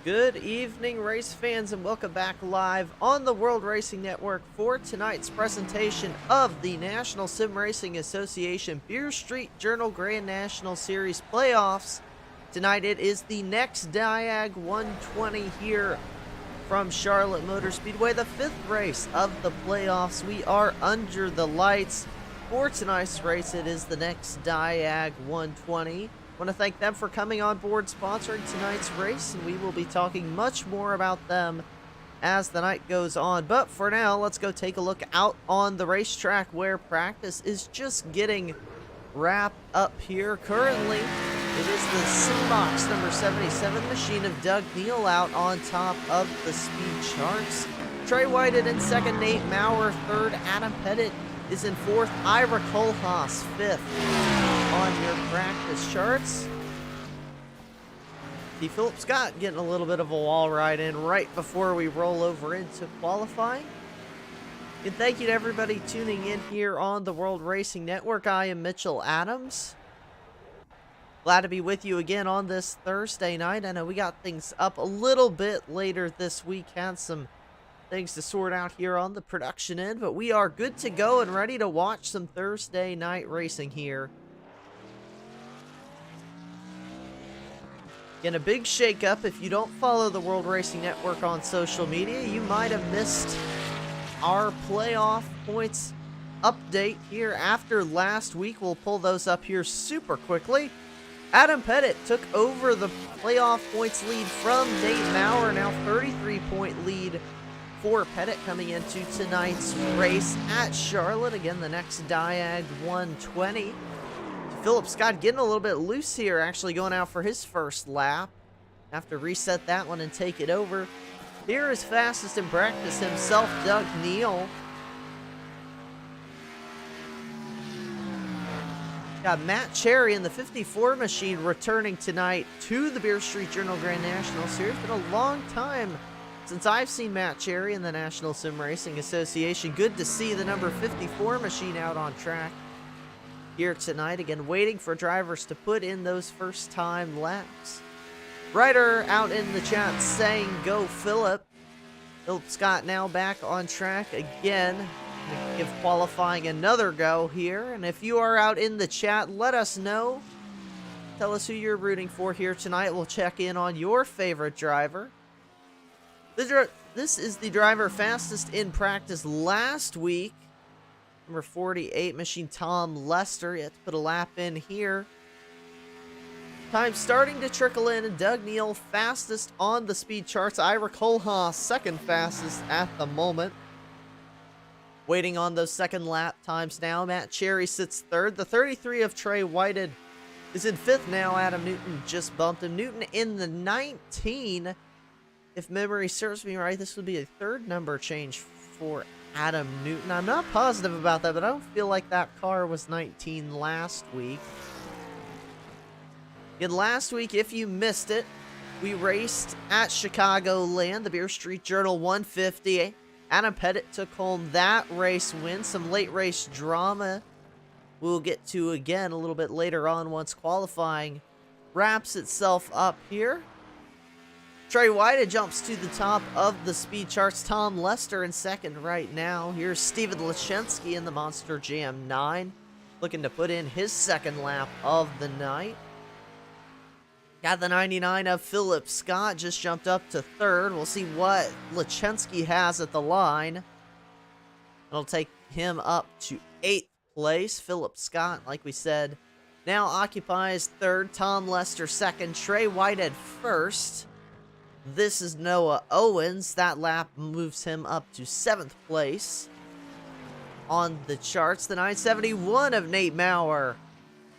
Good evening, race fans, and welcome back live on the World Racing Network for tonight's presentation of the National Sim Racing Association Beer Street Journal Grand National Series playoffs. Tonight it is the NexDiag 120 here from Charlotte Motor Speedway, the fifth race of the playoffs. We are under the lights. For tonight's race, it is the NexDiag 120. I want to thank them for coming on board sponsoring tonight's race, and we will be talking much more about them as the night goes on. But for now, let's go take a look out on the racetrack where practice is just getting wrapped up here. Currently, it is the Simbox number 77 machine of Doug Neal out on top of the speed charts. Trey Whited in second, Nate Maurer third, Adam Pettit is in fourth, Ira Kohlhaas fifth on your practice charts. The Philip Scott getting a little bit of a wall ride in right before we roll over into qualifying. And thank you to everybody tuning in here on the World Racing Network. I am Mitchell Adams. Glad to be with you again on this Thursday night. I know we got things up a little bit later this week. Had some things to sort out here on the production end, but we are good to go and ready to watch some Thursday night racing here. Again, a big shakeup. If you don't follow the World Racing Network on social media, you might have missed our playoff points update here after last week. We'll pull those up here super quickly. Adam Pettit took over the playoff points lead from Nate Maurer. Now 33-point lead for Pettit coming into tonight's race at Charlotte. Again, the NexDiag 120. Philip Scott getting a little bit loose here, actually going out for his first lap. Have to reset that one and take it over. Here is fastest in practice himself, Doug Neal. Got Matt Cherry in the 54 machine returning tonight to the Beer Street Journal Grand National Series. Been a long time since I've seen Matt Cherry in the National Sim Racing Association. Good to see the number 54 machine out on track here tonight. Again, waiting for drivers to put in those first time laps. Ryder out in the chat saying go Philip. Philip Scott now back on track again. Gonna give qualifying another go here. And if you are out in the chat, let us know. Tell us who you're rooting for here tonight. We'll check in on your favorite driver. This is the driver fastest in practice last week. Number 48 machine, Tom Lester. You have to put a lap in here. Time starting to trickle in, and Doug Neal fastest on the speed charts. Ira Kohlhaas second fastest at the moment. Waiting on those second lap times now. Matt Cherry sits third. The 33 of Trey Whited is in fifth now. Adam Newton just bumped him. Newton in the 19. If memory serves me right, this would be a third number change for Adam Newton. I'm not positive about that, but I don't feel like that car was 19 last week. Again, last week, if you missed it, we raced at Chicagoland, the Beer Street Journal 150. Adam Pettit took home that race win. Some late race drama we'll get to again a little bit later on once qualifying wraps itself up here. Trey Whited jumps to the top of the speed charts. Tom Lester in second right now. Here's Steven Leszczynski in the Monster Jam 9. Looking to put in his second lap of the night. Got the 99 of Philip Scott. Just jumped up to third. We'll see what Leszczynski has at the line. It'll take him up to 8th place. Philip Scott, like we said, now occupies third. Tom Lester second. Trey Whited first. This is Noah Owens. That lap moves him up to 7th place on the charts. The 971 of Nate Maurer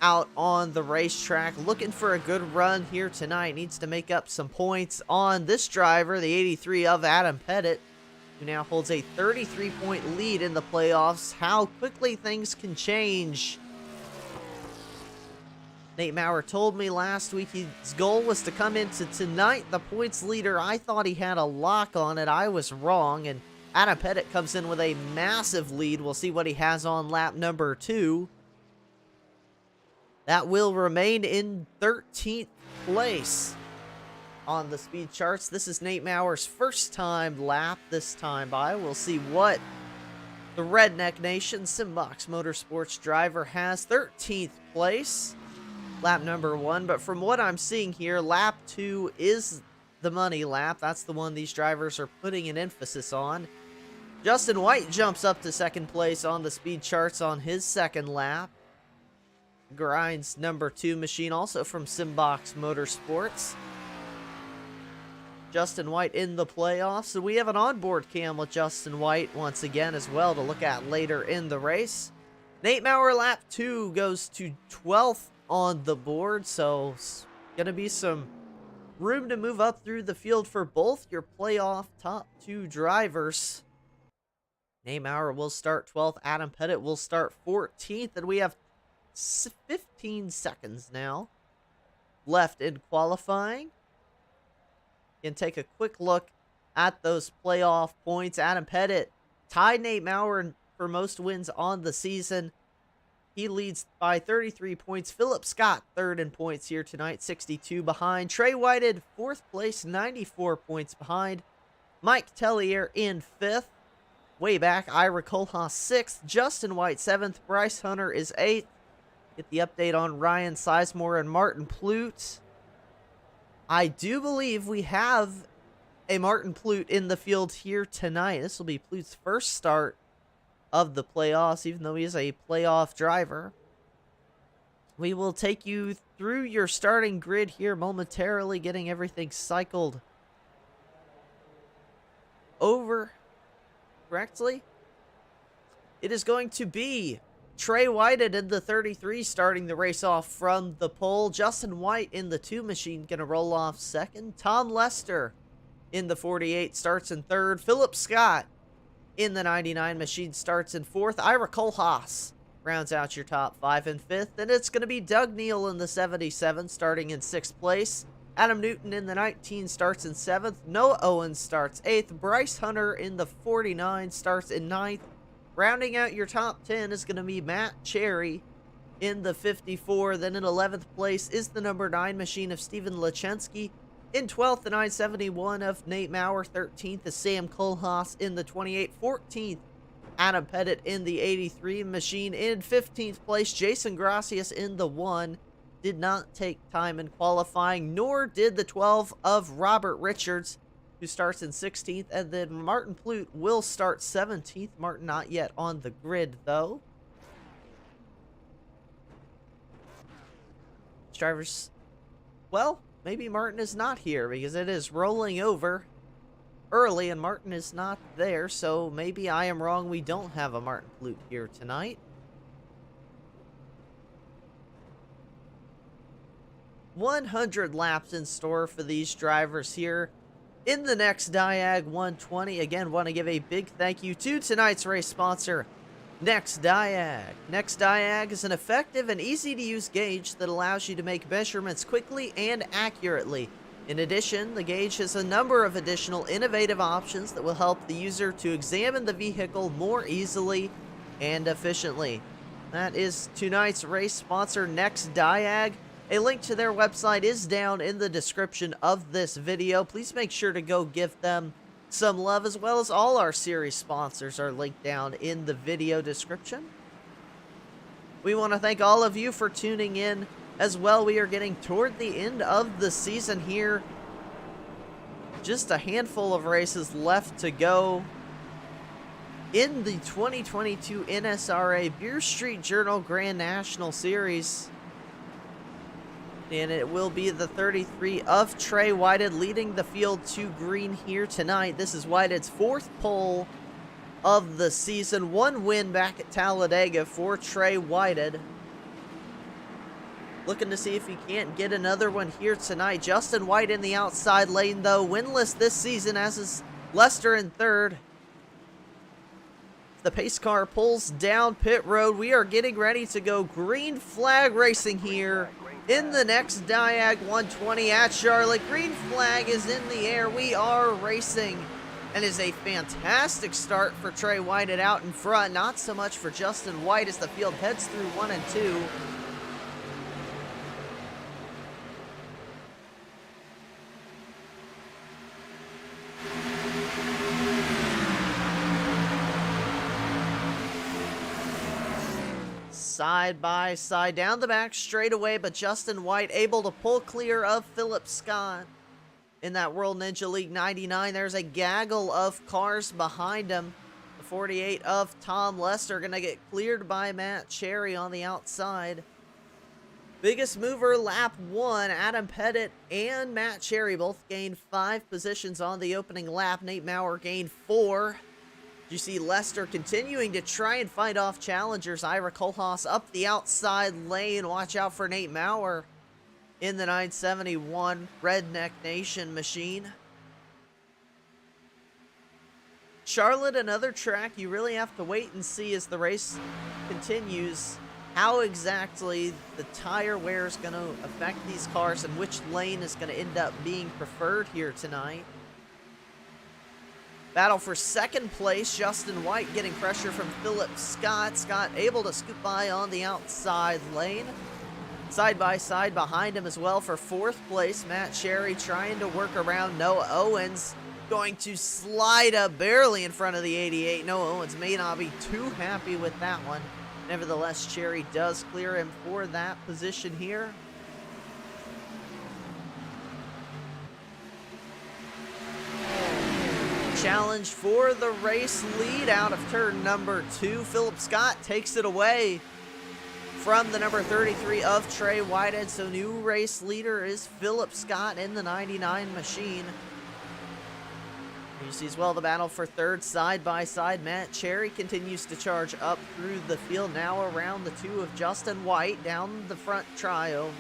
out on the racetrack. Looking for a good run here tonight. Needs to make up some points on this driver, the 83 of Adam Pettit, who now holds a 33-point lead in the playoffs. How quickly things can change. Nate Maurer told me last week his goal was to come into tonight the points leader. I thought he had a lock on it. I was wrong, and Adam Pettit comes in with a massive lead. We'll see what he has on lap number 2. That will remain in 13th place on the speed charts. This is Nate Mauer's first time lap this time by. We'll see what the Redneck Nation Simbox Motorsports driver has. 13th place, lap number 1. But from what I'm seeing here, lap 2 is the money lap. That's the one these drivers are putting an emphasis on. Justin White jumps up to 2nd place on the speed charts on his 2nd lap. Grinds number 2 machine, also from Simbox Motorsports. Justin White in the playoffs. So we have an onboard cam with Justin White once again as well to look at later in the race. Nate Mauer lap 2 goes to 12th on the board. So it's going to be some room to move up through the field for both your playoff top 2 drivers. Nate Mauer will start 12th. Adam Pettit will start 14th. And we have 15 seconds now left in qualifying. You can take a quick look at those playoff points. Adam Pettit tied Nate Mauer for most wins on the season. He leads by 33 points. Philip Scott, 3rd in points here tonight, 62 behind. Trey Whited, 4th place, 94 points behind. Mike Tellier in 5th. Way back, Ira Kohlhaas, 6th. Justin White, 7th. Bryce Hunter is 8th. Get the update on Ryan Sizemore and Martin Plute. I do believe we have a Martin Plute in the field here tonight. This will be Plute's first start of the playoffs, even though he is a playoff driver. We will take you through your starting grid here momentarily, getting everything cycled over correctly. It is going to be Trey Whited in the 33 starting the race off from the pole. Justin White in the 2 machine going to roll off 2nd. Tom Lester in the 48 starts in 3rd. Philip Scott in the 99 machine starts in 4th. Ira Kohlhaas rounds out your top 5 and 5th. And it's going to be Doug Neal in the 77 starting in 6th place. Adam Newton in the 19 starts in 7th. Noah Owens starts 8th. Bryce Hunter in the 49 starts in 9th. Rounding out your top 10 is going to be Matt Cherry in the 54. Then in 11th place is the number 9 machine of Steven Lechensky. In 12th, the 971 of Nate Mauer. 13th is Sam Kohlhaas in the 28. 14th, Adam Pettit in the 83 machine. In 15th place, Jason Gracias in the 1. Did not take time in qualifying, nor did the 12 of Robert Richards, who starts in 16th, and then Martin Plute will start 17th. Martin not yet on the grid, though. Drivers, well, maybe Martin is not here because it is rolling over early and Martin is not there, so maybe I am wrong. We don't have a Martin Plute here tonight. 100 laps in store for these drivers here in the NexDiag 120. Again, want to give a big thank you to tonight's race sponsor, NexDiag. NexDiag is an effective and easy-to-use gauge that allows you to make measurements quickly and accurately. In addition, the gauge has a number of additional innovative options that will help the user to examine the vehicle more easily and efficiently. That is tonight's race sponsor, NexDiag. A link to their website is down in the description of this video. Please make sure to go give them some love, as well as all our series sponsors are linked down in the video description. We want to thank all of you for tuning in as well. We are getting toward the end of the season here. Just a handful of races left to go in the 2022 NSRA Beer Street Journal Grand National Series. And it will be the 33 of Trey Whited leading the field to green here tonight. This is Whited's 4th pole of the season. 1 win back at Talladega for Trey Whited. Looking to see if he can't get another one here tonight. Justin White in the outside lane, though, winless this season, as is Lester in 3rd. The pace car pulls down pit road. We are getting ready to go green flag racing here in the NexDiag 120 at Charlotte. Green flag is in the air. We are racing. And is a fantastic start for Trey Whited out in front. Not so much for Justin White as the field heads through 1 and 2. side by side down the back straightaway, but Justin White able to pull clear of Philip Scott in that World Ninja League 99. There's a gaggle of cars behind him. The 48 of Tom Lester going to get cleared by Matt Cherry on the outside. Biggest mover lap 1, Adam Pettit and Matt Cherry both gained 5 positions on the opening lap. Nate Maurer gained 4. You see Lester continuing to try and fight off challengers. Ira Kohlhaas up the outside lane. Watch out for Nate Maurer in the 971 Redneck Nation machine. Charlotte, another track you really have to wait and see as the race continues how exactly the tire wear is going to affect these cars and which lane is going to end up being preferred here tonight. Battle for second place, Justin White getting pressure from Philip Scott. Scott able to scoot by on the outside lane. Side by side behind him as well for fourth place, Matt Cherry trying to work around Noah Owens. Going to slide up barely in front of the 88. Noah Owens may not be too happy with that one. Nevertheless, Cherry does clear him for that position here. Challenge for the race lead out of turn number 2. Philip Scott takes it away from the number 33 of Trey Whitehead. So new race leader is Philip Scott in the 99 machine. You see as well the battle for third side by side. Matt Cherry continues to charge up through the field, now around the 2 of Justin White down the front tri-oval.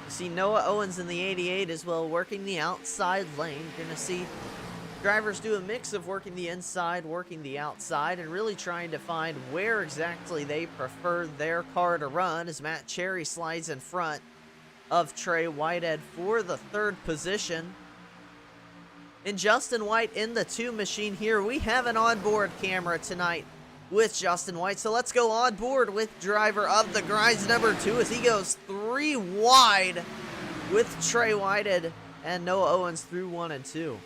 You see Noah Owens in the 88 as well, working the outside lane. You're going to see drivers do a mix of working the inside, working the outside, and really trying to find where exactly they prefer their car to run as Matt Cherry slides in front of Trey Whitehead for the third position. And Justin White in the 2 machine here. We have an onboard camera tonight with Justin White. So let's go on board with driver of the grinds number 2 as he goes 3 wide with Trey Whitehead and Noah Owens through 1 and 2.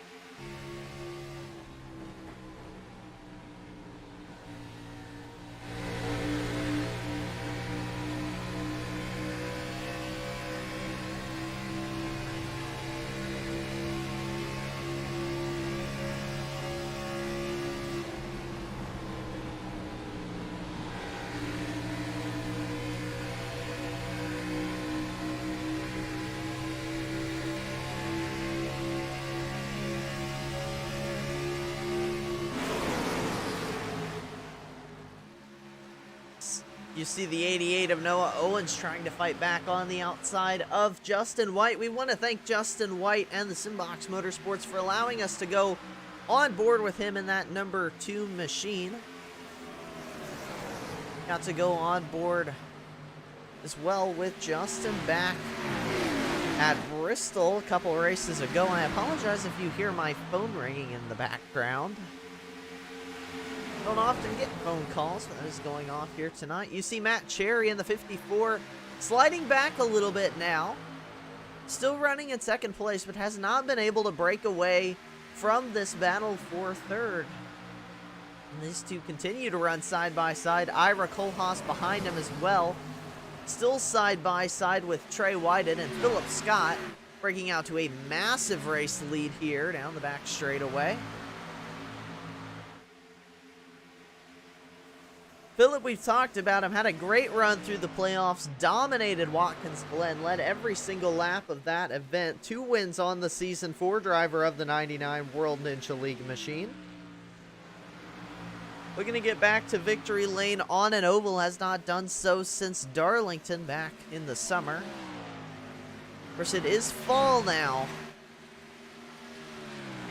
You see the 88 of Noah Owens trying to fight back on the outside of Justin White. We want to thank Justin White and the Simbox Motorsports for allowing us to go on board with him in that number 2 machine. Got to go on board as well with Justin back at Bristol a couple races ago. I apologize if you hear my phone ringing in the background. Don't often get phone calls, but that is going off here tonight. You see Matt Cherry in the 54 sliding back a little bit now. Still running in second place, but has not been able to break away from this battle for third. And these two continue to run side by side. Ira Kohlhaas behind him as well. Still side by side with Trey Whitehead and Philip Scott, breaking out to a massive race lead here down the back straightaway. Philip, we've talked about him, had a great run through the playoffs, dominated Watkins Glen, led every single lap of that event. 2 wins on the season for driver of the 99 World Ninja League machine. Looking to get back to victory lane on an oval, has not done so since Darlington back in the summer. Of course, it is fall now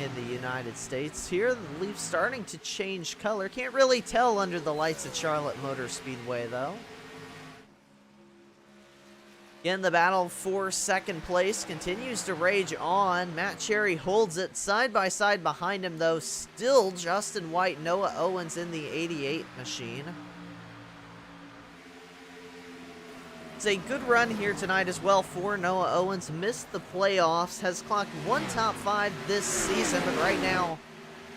in the United States. Here, the leaf's starting to change color. Can't really tell under the lights at Charlotte Motor Speedway, though. Again, the battle for second place continues to rage on. Matt Cherry holds it side by side behind him, though. Still Justin White, Noah Owens in the 88 machine. It's a good run here tonight as well for Noah Owens. Missed the playoffs, has clocked one top 5 this season, but right now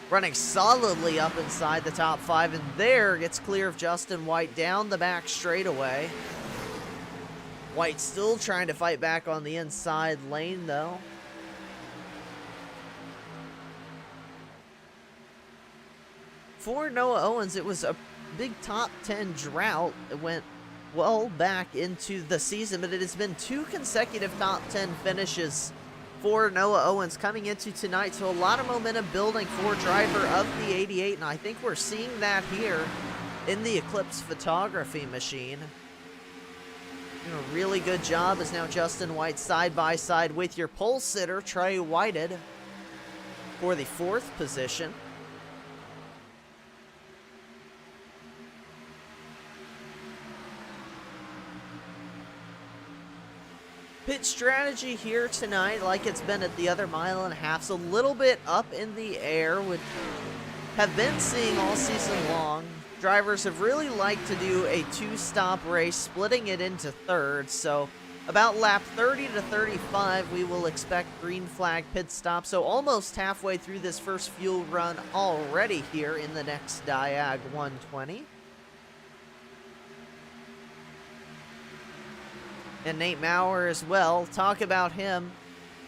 running solidly up inside the top 5, and there gets clear of Justin White down the back straightaway. White still trying to fight back on the inside lane though. For Noah Owens, it was a big top 10 drought. It went well back into the season, but it has been 2 consecutive top 10 finishes for Noah Owens coming into tonight. So a lot of momentum building for driver of the 88, and I think we're seeing that here in the Eclipse Photography machine. Doing a really good job is now Justin White side by side with your pole sitter, Trey Whited, for the 4th position. Pit strategy here tonight, like it's been at the other mile and a half, so a little bit up in the air, which have been seeing all season long. Drivers have really liked to do a 2-stop race, splitting it into thirds. So about lap 30 to 35, we will expect green flag pit stop. So almost halfway through this first fuel run already here in the NexDiag 120. And Nate Maurer as well. Talk about him.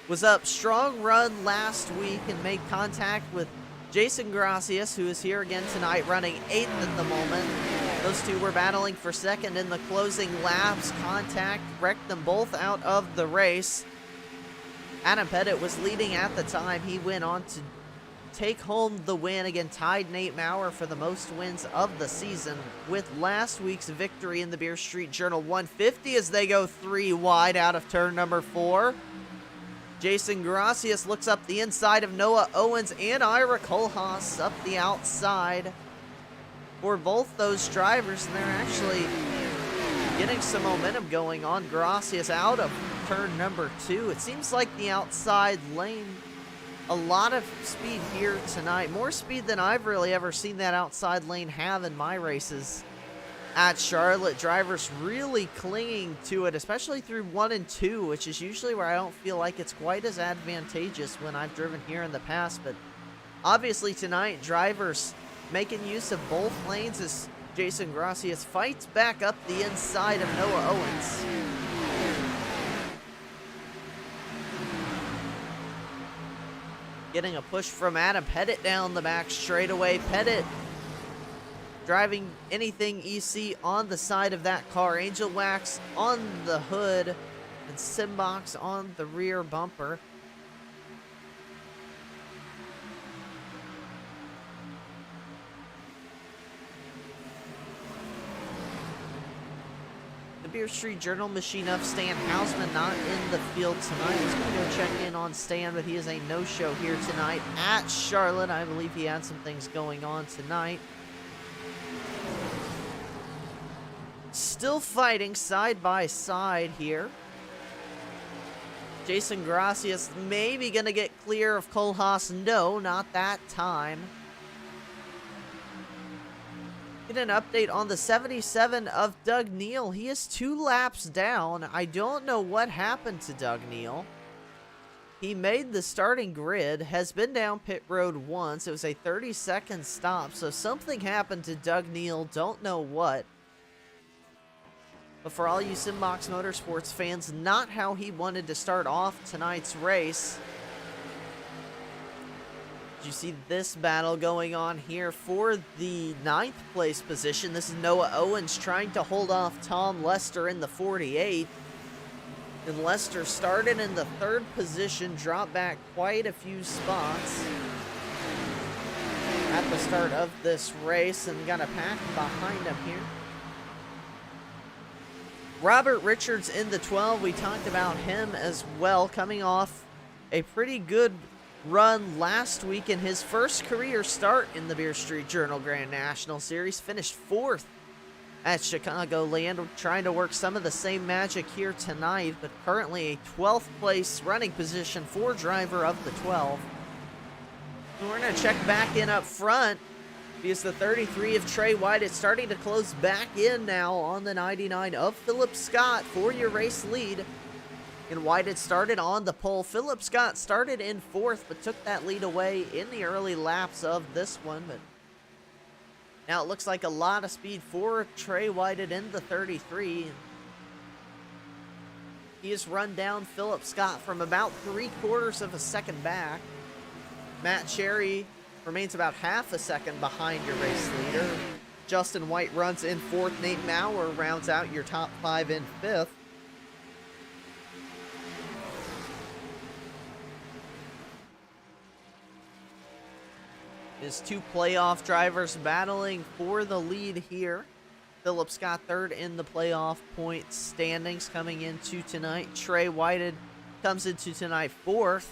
Was up strong run last week and made contact with Jason Gracias, who is here again tonight, running 8th at the moment. Those two were battling for 2nd in the closing laps. Contact wrecked them both out of the race. Adam Pettit was leading at the time. He went on to take home the win. Again, tied Nate Maurer for the most wins of the season with last week's victory in the Beer Street Journal 150 as they go 3 wide out of turn number 4. Jason Gracias looks up the inside of Noah Owens and Ira Kohlhaas up the outside for both those drivers, and they're actually getting some momentum going on. Gracias out of turn number 2. It seems like the outside lane, a lot of speed here tonight. More speed than I've really ever seen that outside lane have in my races at Charlotte. Drivers really clinging to it, especially through 1 and 2, which is usually where I don't feel like it's quite as advantageous when I've driven here in the past. But obviously tonight, drivers making use of both lanes as Jason Gracias fights back up the inside of Noah Owens. Getting a push from Adam Pettit down the back straightaway. Pettit driving anything EC on the side of that car. Angel wax on the hood and Simbox on the rear bumper. The Beer Street Journal machine of Stan Hausman not in the field tonight. He's going to go check in on Stan, but he is a no-show here tonight at Charlotte. I believe he had some things going on tonight. Still fighting side by side here. Jason Gracias maybe going to get clear of Kohlhaas. No, not that time. Get an update on the 77 of Doug Neal. He is 2 laps down. I don't know what happened to Doug Neal. He made the starting grid, has been down pit road once. It was a 30-second stop, so something happened to Doug Neal. Don't know what. But for all you Simbox Motorsports fans, not how he wanted to start off tonight's race. You see this battle going on here for the 9th place position. This is Noah Owens trying to hold off Tom Lester in the 48. And Lester started in the 3rd position, dropped back quite a few spots at the start of this race and got a pack behind him here. Robert Richards in the 12. We talked about him as well, coming off a pretty good run last week in his first career start in the Beer Street Journal Grand National Series. Finished 4th at Chicagoland, trying to work some of the same magic here tonight, but currently a 12th place running position for driver of the 12. And we're going to check back in up front Because the 33 of Trey White is starting to close back in now on the 99 of Philip Scott for your race lead. And White had started on the pole. Philip Scott started in 4th, but took that lead away in the early laps of this one. But now it looks like a lot of speed for Trey White in the 33. He has run down Philip Scott from about 3/4 of a second back. Matt Cherry remains about half a second behind your race leader. Justin White runs in 4th. Nate Maurer rounds out your top 5 in 5th. Is 2 playoff drivers battling for the lead here. Philip Scott 3rd in the playoff point standings coming into tonight. Trey Whited comes into tonight 4th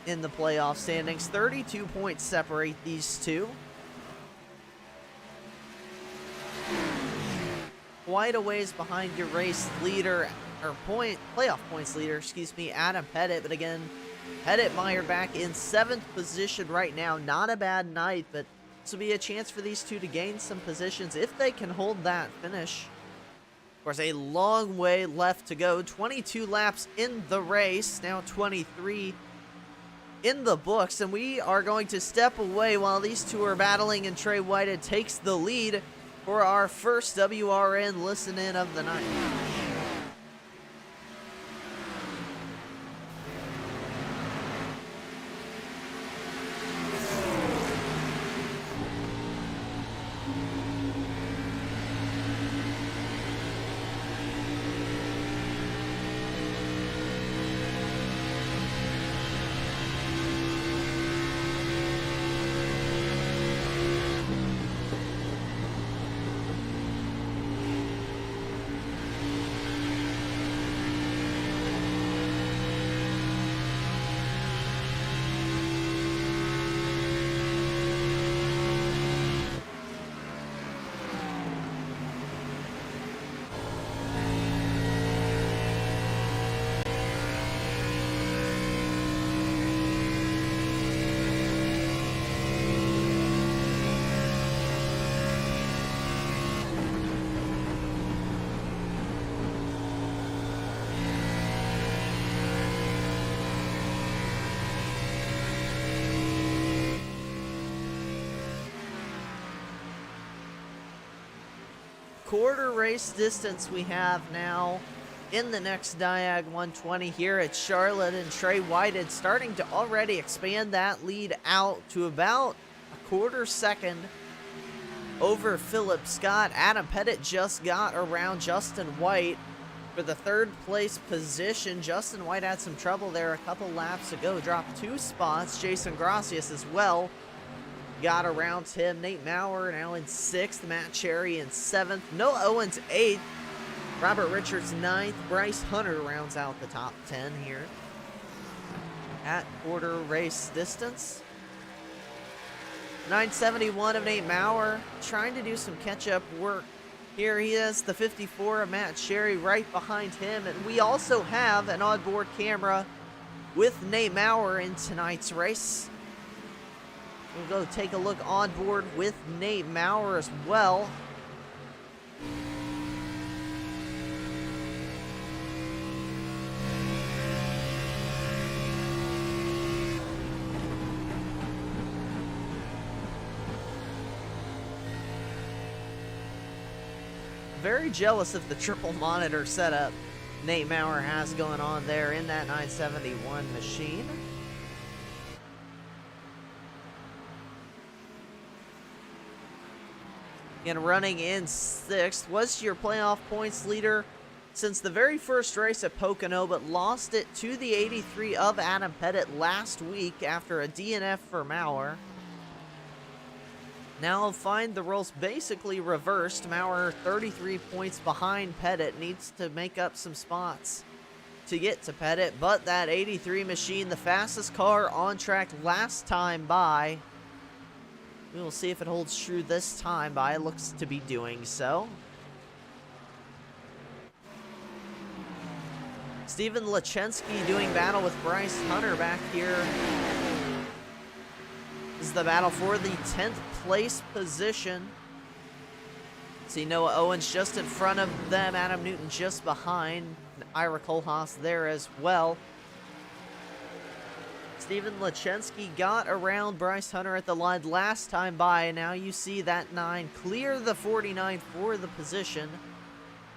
in the playoff standings. 32 points separate these two. Quite a ways behind your race leader, or playoff points leader, excuse me, Adam Pettit. But again, Pettit Meyer back in 7th position right now. Not a bad night, but this will be a chance for these two to gain some positions if they can hold that finish. Of course, a long way left to go. 22 laps in the race, now 23 in the books, and we are going to step away while these two are battling, and Trey Whited takes the lead for our first WRN listen-in of the night. Quarter race distance we have now in the NexDiag 120 here at Charlotte, and Trey Whited starting to already expand that lead out to about a 1/4 second over Philip Scott. Adam Pettit just got around Justin White for the 3rd place position. Justin White had some trouble there a couple laps ago, dropped 2 spots. Jason Gracias as well got around him. Nate Maurer now in 6th. Matt Cherry in 7th. Noah Owens 8th. Robert Richards 9th. Bryce Hunter rounds out the top 10 here at quarter race distance. 971 of Nate Maurer trying to do some catch-up work. Here he is, the 54 of Matt Cherry right behind him. And we also have an onboard camera with Nate Maurer in tonight's race. We'll go take a look on board with Nate Maurer as well. Very jealous of the triple monitor setup Nate Maurer has going on there in that 971 machine. And running in 6th was your playoff points leader since the very first race at Pocono, but lost it to the 83 of Adam Pettit last week after a DNF for Maurer. Now find the roles basically reversed. Maurer 33 points behind Pettit, needs to make up some spots to get to Pettit, but that 83 machine, the fastest car on track last time by. We will see if it holds true this time, but it looks to be doing so. Steven Lachensky doing battle with Bryce Hunter back here. is the battle for the 10th place position. See Noah Owens just in front of them, Adam Newton just behind, Ira Kohlhaas there as well. Steven Lechensky got around Bryce Hunter at the line last time by, and now you see that 9 clear the 49 for the position.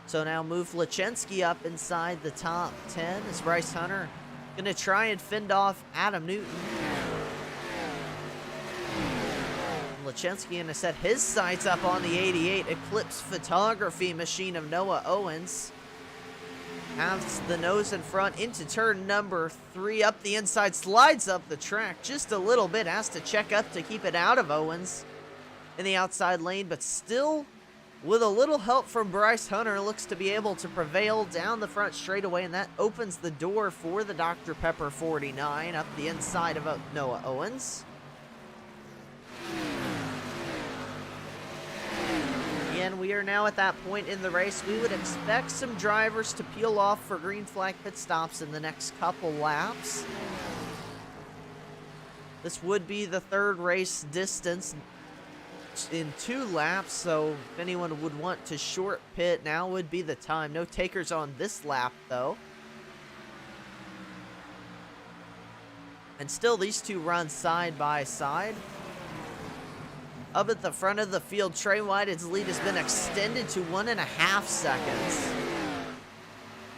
So now move Lechensky up inside the top 10 as Bryce Hunter going to try and fend off Adam Newton. Lechensky going to set his sights up on the 88 Eclipse Photography machine of Noah Owens. Has the nose in front into turn number 3, up the inside, slides up the track just a little bit, has to check up to keep it out of Owens in the outside lane, but still with a little help from Bryce Hunter, looks to be able to prevail down the front straightaway, and that opens the door for the Dr. Pepper 49 up the inside of Noah Owens. And we are now at that point in the race. We would expect some drivers to peel off for green flag pit stops in the next couple laps. This would be the 3rd race distance in 2 laps, so if anyone would want to short pit, now would be the time. No takers on this lap, though. And still, these two run side by side. Up at the front of the field, Trey Whitehead's lead has been extended to 1.5 seconds.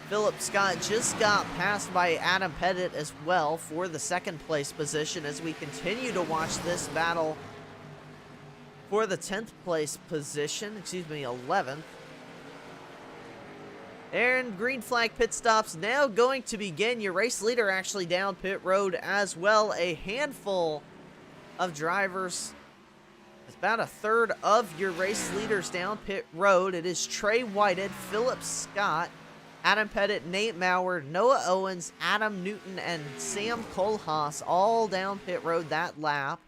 Philip Scott just got passed by Adam Pettit as well for the 2nd place position as we continue to watch this battle for the 10th place position, 11th. And green flag pit stops now going to begin. Your race leader actually down pit road as well. A handful of drivers. It's about 1/3 of your race leaders down pit road. It is Trey Whitehead, Philip Scott, Adam Pettit, Nate Maurer, Noah Owens, Adam Newton, and Sam Kohlhaas all down pit road that lap.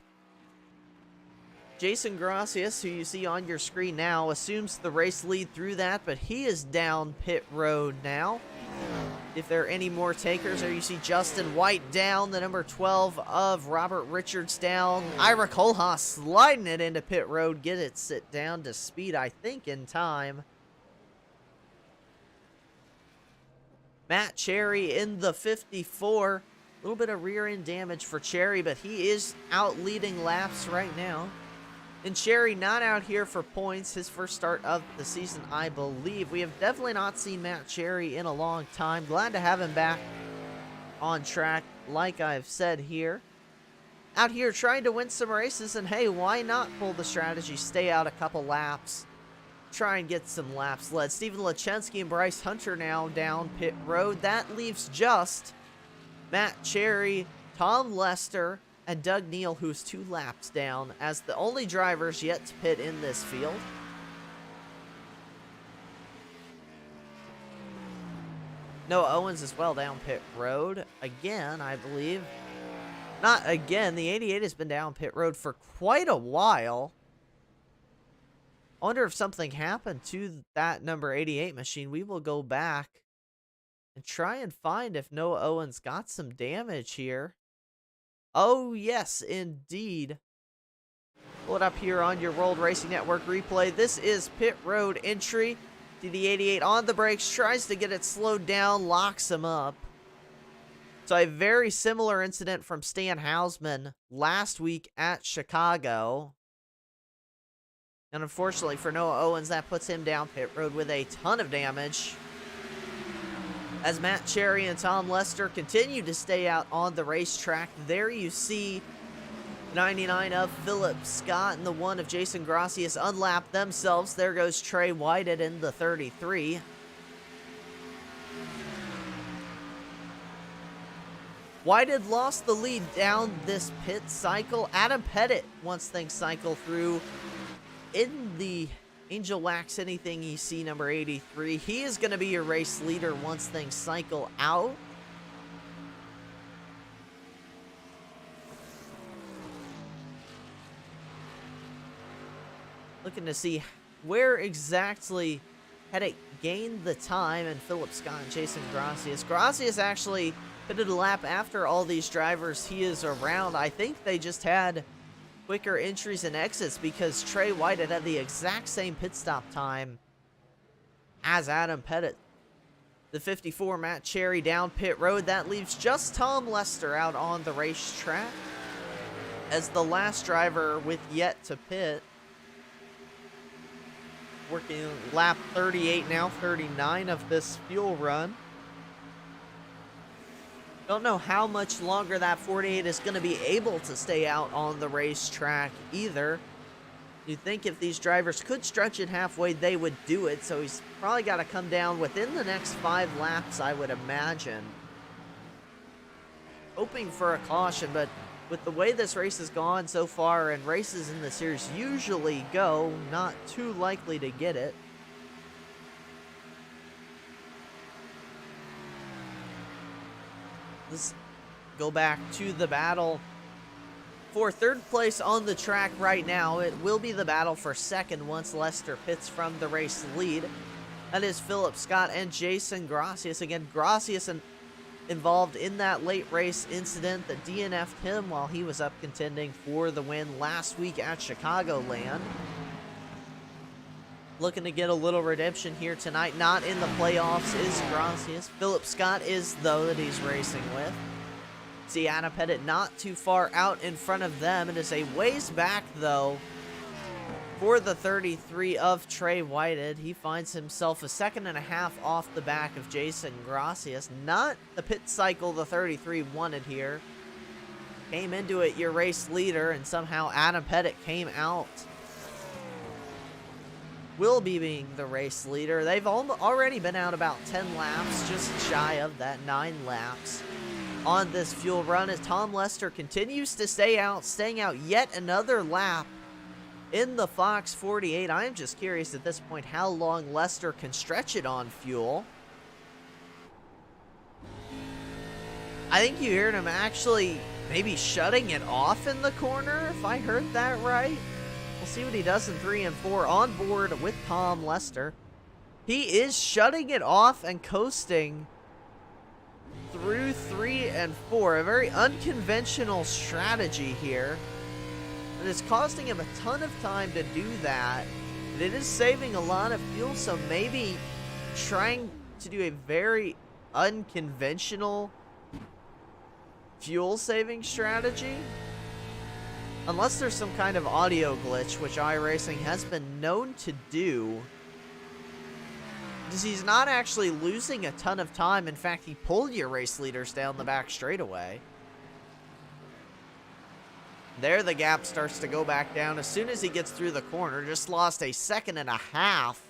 Jason Gracias, who you see on your screen now, assumes the race lead through that, but he is down pit road now. If there are any more takers, there you see Justin White down, the number 12 of Robert Richards down. Ira Kohlhaas sliding it into pit road, get it sit down to speed, I think, in time. Matt Cherry in the 54. A little bit of rear end damage for Cherry, but he is out leading laps right now. And Cherry not out here for points, his first start of the season, I believe. We have definitely not seen Matt Cherry in a long time. Glad to have him back on track, like I've said here. Out here trying to win some races, and hey, why not pull the strategy, stay out a couple laps, try and get some laps led. Steven Lechensky and Bryce Hunter now down pit road. That leaves just Matt Cherry, Tom Lester, and Doug Neal, who's 2 laps down, as the only drivers yet to pit in this field. Noah Owens as well down pit road. Again, I believe. Not again. The 88 has been down pit road for quite a while. I wonder if something happened to that number 88 machine. We will go back and try and find if Noah Owens got some damage here. Oh, yes, indeed. Pull it up here on your World Racing Network replay. This is pit road entry. See the 88 on the brakes, tries to get it slowed down, locks him up. So a very similar incident from Stan Hausman last week at Chicago. And unfortunately for Noah Owens, that puts him down pit road with a ton of damage. As Matt Cherry and Tom Lester continue to stay out on the racetrack. There you see 99 of Philip Scott and the 1 of Jason Gracias unlap themselves. There goes Trey Whitehead in the 33. Whitehead lost the lead down this pit cycle. Adam Pettit, once things cycle through in the Angel Wax Anything EC number 83. He is going to be your race leader once things cycle out. Looking to see where exactly Pettit gained the time, and Philip Scott and Jason Gracias. Gracias actually pitted a lap after all these drivers he is around. I think they just had quicker entries and exits because Trey Whitehead had the exact same pit stop time as Adam Pettit. The 54 Matt Cherry down pit road. That leaves just Tom Lester out on the racetrack as the last driver with yet to pit. Working lap 38 now, 39 of this fuel run. Don't know how much longer that 48 is going to be able to stay out on the racetrack either. You'd think if these drivers could stretch it halfway, they would do it. So he's probably got to come down within the next 5 laps, I would imagine. Hoping for a caution, but with the way this race has gone so far, and races in the series usually go, not too likely to get it. Let's go back to the battle for third place on the track right now. It will be the battle for second once Lester pits from the race lead. That is Philip Scott and Jason Gracias. Again, Gracias involved in that late race incident that DNF'd him while he was up contending for the win last week at Chicagoland. Looking to get a little redemption here tonight. Not in the playoffs is Gracias. Philip Scott is, though, that he's racing with. See Adam Pettit not too far out in front of them. It is a ways back, though, for the 33 of Trey Whitehead. He finds himself a second and a half off the back of Jason Gracias. Not the pit cycle the 33 wanted here. Came into it your race leader, and somehow Adam Pettit came out. Will be being the race leader. They've already been out about 10 laps, just shy of that, 9 laps on this fuel run as Tom Lester continues to staying out yet another lap in the Fox 48. I am just curious at this point how long Lester can stretch it on fuel. I think you heard him actually maybe shutting it off in the corner, if I heard that right. We'll see what he does in 3 and 4 on board with Tom Lester. He is shutting it off and coasting through 3 and 4. A very unconventional strategy here. It is costing him a ton of time to do that. But it is saving a lot of fuel, so maybe trying to do a very unconventional fuel saving strategy. Unless there's some kind of audio glitch, which iRacing has been known to do. Because he's not actually losing a ton of time. In fact, he pulled your race leaders down the back straightaway. There the gap starts to go back down as soon as he gets through the corner. Just lost a second and a half.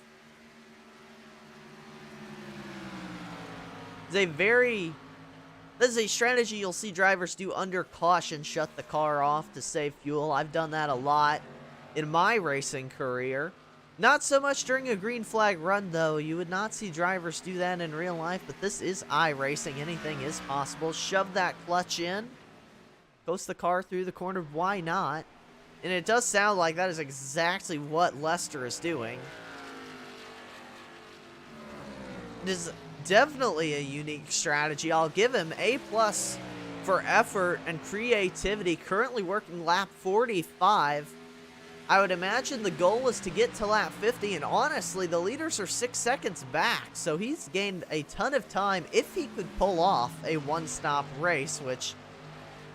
This is a strategy you'll see drivers do under caution, shut the car off to save fuel. I've done that a lot in my racing career. Not so much during a green flag run, though. You would not see drivers do that in real life, but this is iRacing. Anything is possible. Shove that clutch in. Coast the car through the corner. Why not? And it does sound like that is exactly what Lester is doing. It is definitely a unique strategy. I'll give him A+ for effort and creativity. Currently working lap 45. I would imagine the goal is to get to lap 50, and honestly, the leaders are 6 seconds back, so he's gained a ton of time if he could pull off a one-stop race, which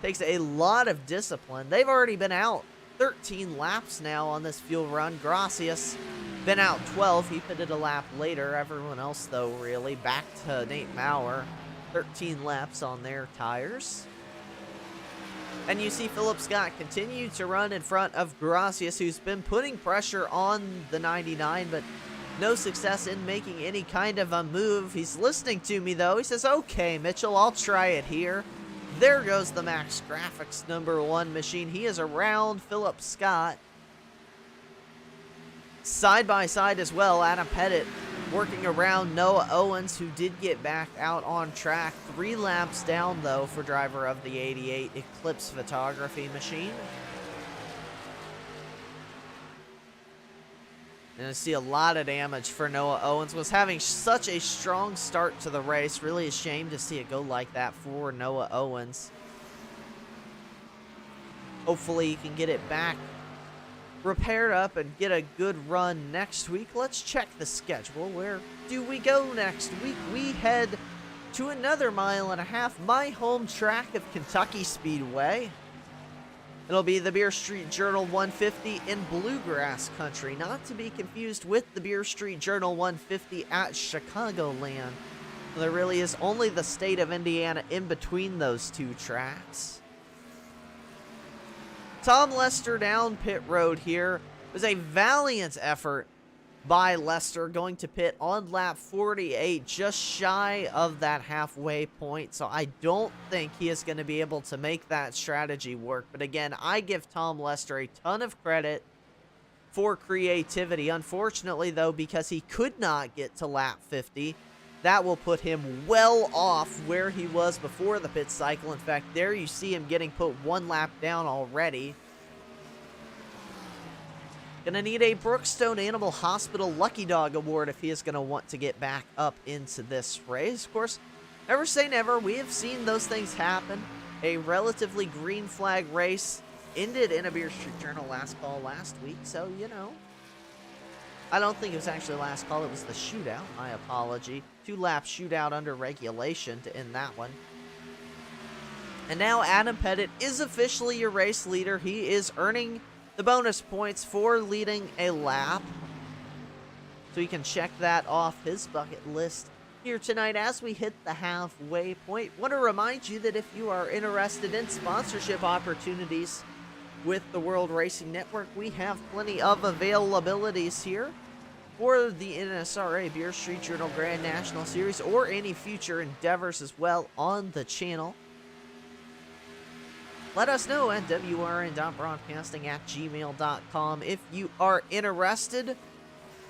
takes a lot of discipline. They've already been out 13 laps now on this fuel run. Gracias been out 12. He pitted a lap later. Everyone else, though, really back to Nate Maurer. 13 laps on their tires. And you see Philip Scott continue to run in front of Gracias, who's been putting pressure on the 99, but no success in making any kind of a move. He's listening to me, though. He says, okay, Mitchell, I'll try it here. There goes the Max Graphics #1 machine. He is around Philip Scott. Side by side as well, Adam Pettit working around Noah Owens, who did get back out on track. 3 laps down, though, for driver of the 88 Eclipse Photography machine. And I see a lot of damage for Noah Owens. Was having such a strong start to the race. Really a shame to see it go like that for Noah Owens. Hopefully he can get it back repaired up and get a good run next week. Let's check the schedule. Where do we go next week? We head to another 1.5 miles, my home track of Kentucky Speedway. It'll be the Beer Street Journal 150 in Bluegrass Country, not to be confused with the Beer Street Journal 150 at Chicagoland. There really is only the state of Indiana in between those two tracks. Tom Lester down pit road here. It was a valiant effort by Lester, going to pit on lap 48, just shy of that halfway point. So I don't think he is going to be able to make that strategy work. But again, I give Tom Lester a ton of credit for creativity. Unfortunately, though, because he could not get to lap 50, that will put him well off where he was before the pit cycle. In fact, there you see him getting put one lap down already. Gonna need a Brookstone Animal Hospital Lucky Dog Award if he is gonna want to get back up into this race. Of course, never say never. We have seen those things happen. A relatively green flag race ended in a Beer Street Journal last call last week, so, you know. I don't think it was actually last call. It was the shootout. My apology. 2-lap shootout under regulation to end that one. And now Adam Pettit is officially your race leader. He is earning the bonus points for leading a lap. So you can check that off his bucket list here tonight as we hit the halfway point. Want to remind you that if you are interested in sponsorship opportunities with the World Racing Network, we have plenty of availabilities here for the NSRA Beer Street Journal Grand National Series or any future endeavors as well on the channel. Let us know at wrn.broadcasting@gmail.com if you are interested.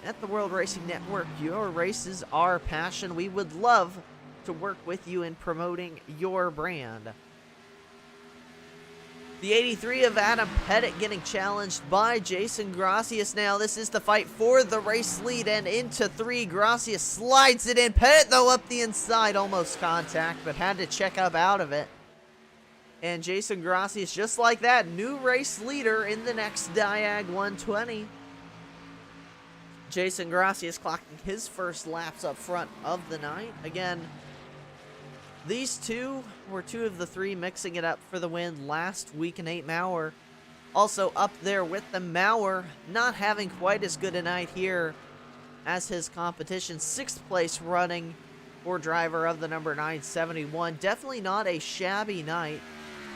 At the World Racing Network, your race is our passion. We would love to work with you in promoting your brand. The 83 of Adam Pettit getting challenged by Jason Gracias now. This is the fight for the race lead and into 3. Gracias slides it in. Pettit, though, up the inside. Almost contact, but had to check up out of it. And Jason Gracias, just like that, new race leader in the NexDiag 120. Jason Gracias clocking his first laps up front of the night. Again, these two were 2 of the 3 mixing it up for the win last week. And 8 Maurer also up there with the Maurer, not having quite as good a night here as his competition. 6th place running for driver of the number 971. Definitely not a shabby night.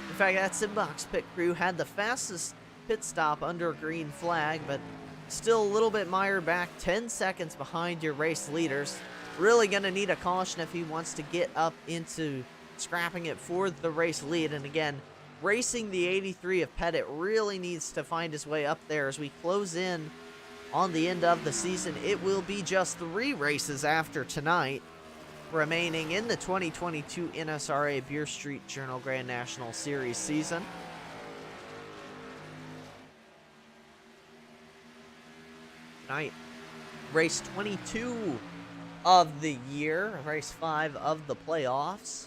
In fact, that Simbox pit crew had the fastest pit stop under green flag, but still a little bit mired back, 10 seconds behind your race leaders. Really going to need a caution if he wants to get up into scrapping it for the race lead. And again, racing the 83 of Pettit really needs to find his way up there as we close in on the end of the season. It will be just 3 races after tonight remaining in the 2022 NSRA Beer Street Journal Grand National Series season. Tonight, race 22 of the year, race 5 of the playoffs.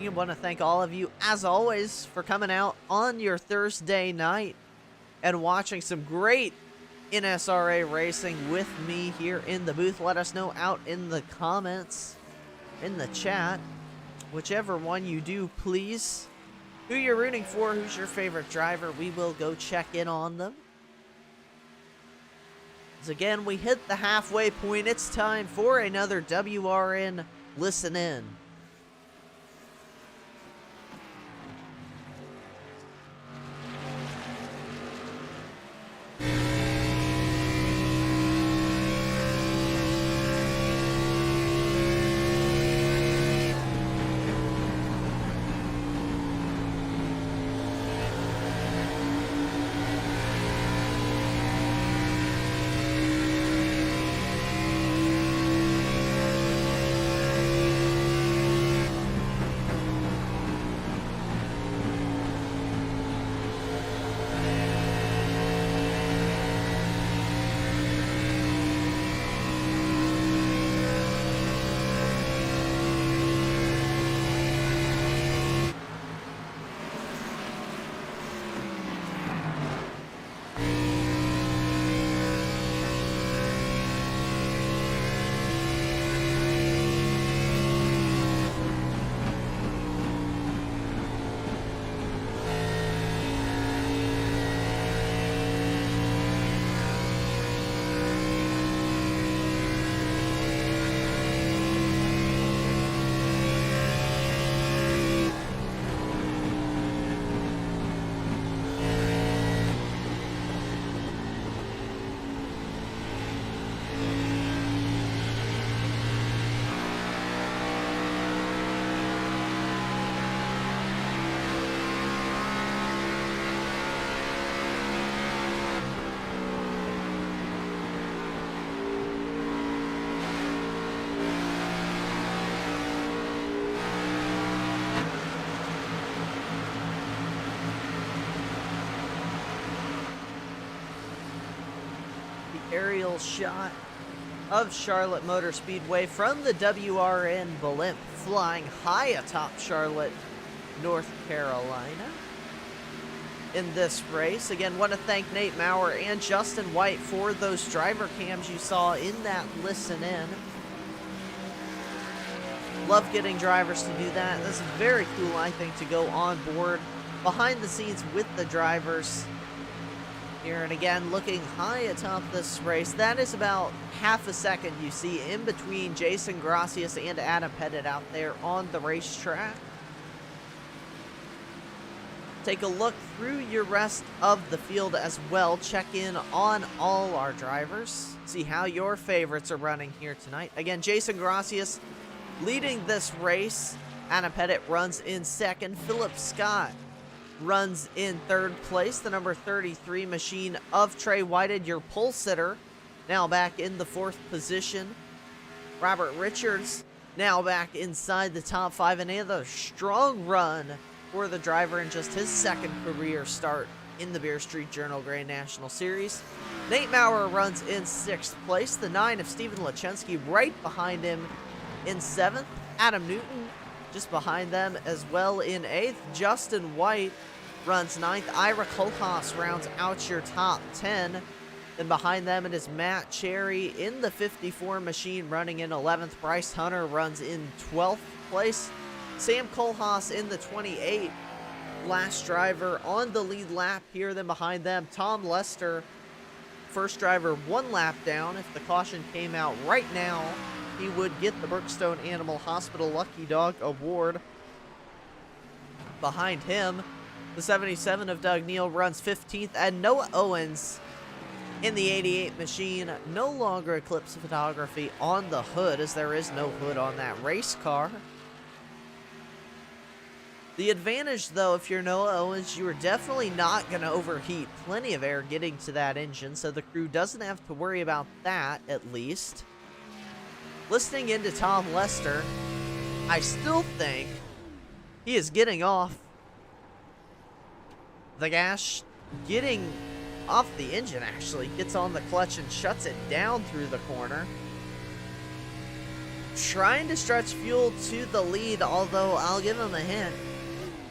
I want to thank all of you, as always, for coming out on your Thursday night and watching some great NSRA racing with me here in the booth. Let us know out in the comments, in the chat, whichever one you do, please, who you're rooting for, who's your favorite driver. We will go check in on them. As again, we hit the halfway point. It's time for another WRN Listen In. aerial shot of Charlotte Motor Speedway from the WRN blimp flying high atop Charlotte, North Carolina. In this race, again, want to thank Nate Maurer and Justin White for those driver cams you saw in that listen in. Love getting drivers to do that. That's very cool, I think, to go on board behind the scenes with the drivers here. And again, looking high atop this race, that is about half a second you see in between Jason Gracias and Adam Pettit out there on the racetrack. Take a look through your rest of the field as well. Check in on all our drivers. See how your favorites are running here tonight. Again, Jason Gracias leading this race. Adam Pettit runs in second. Philip Scott runs in third place. The number 33 machine of Trey Whited, your pole sitter, now back in the fourth position. Robert Richards now back inside the top five. Another strong run for the driver in just his second career start in the Beer Street Journal Grand National Series. Nate Maurer runs in sixth place. The 9 of Stephen Lachensky right behind him in seventh. Adam Newton just behind them as well in eighth. Justin White runs ninth. Ira Kohlhaas rounds out your top 10. Then behind them it is Matt Cherry in the 54 machine running in 11th. Bryce Hunter runs in 12th place. Sam Kohlhaas in the 28, last driver on the lead lap here. Then behind them, Tom Lester, first driver 1 lap down. If the caution came out right now, he would get the Brookstone Animal Hospital Lucky Dog Award. Behind him, the 77 of Doug Neal runs 15th, and Noah Owens in the 88 machine. No longer Eclipse Photography on the hood, as there is no hood on that race car. The advantage, though, if you're Noah Owens, you are definitely not going to overheat. Plenty of air getting to that engine, so the crew doesn't have to worry about that, at least. Listening into Tom Lester, I still think he is getting off the gas, getting off the engine, actually. Gets on the clutch and shuts it down through the corner. Trying to stretch fuel to the lead, although I'll give him a hint.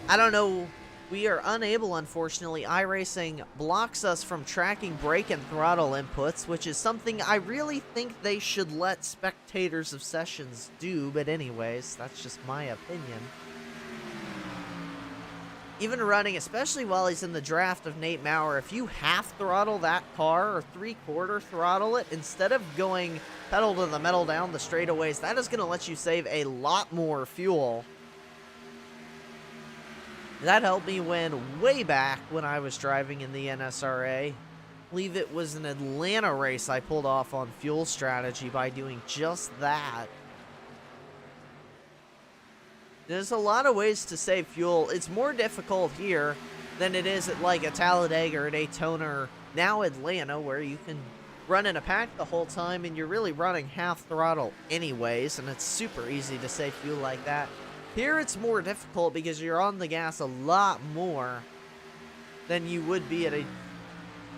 I don't know, we are unable, unfortunately. iRacing blocks us from tracking brake and throttle inputs, which is something I really think they should let spectators of sessions do, but anyways, that's just my opinion. Even running, especially while he's in the draft of Nate Maurer, if you half throttle that car or 3/4 throttle it, instead of going pedal to the metal down the straightaways, that is going to let you save a lot more fuel. That helped me win way back when I was driving in the NSRA. I believe it was an Atlanta race I pulled off on fuel strategy by doing just that. There's a lot of ways to save fuel. It's more difficult here than it is at like a Talladega or a Daytona or now Atlanta, where you can run in a pack the whole time and you're really running half throttle anyways, and it's super easy to save fuel like that. Here it's more difficult because you're on the gas a lot more than you would be at a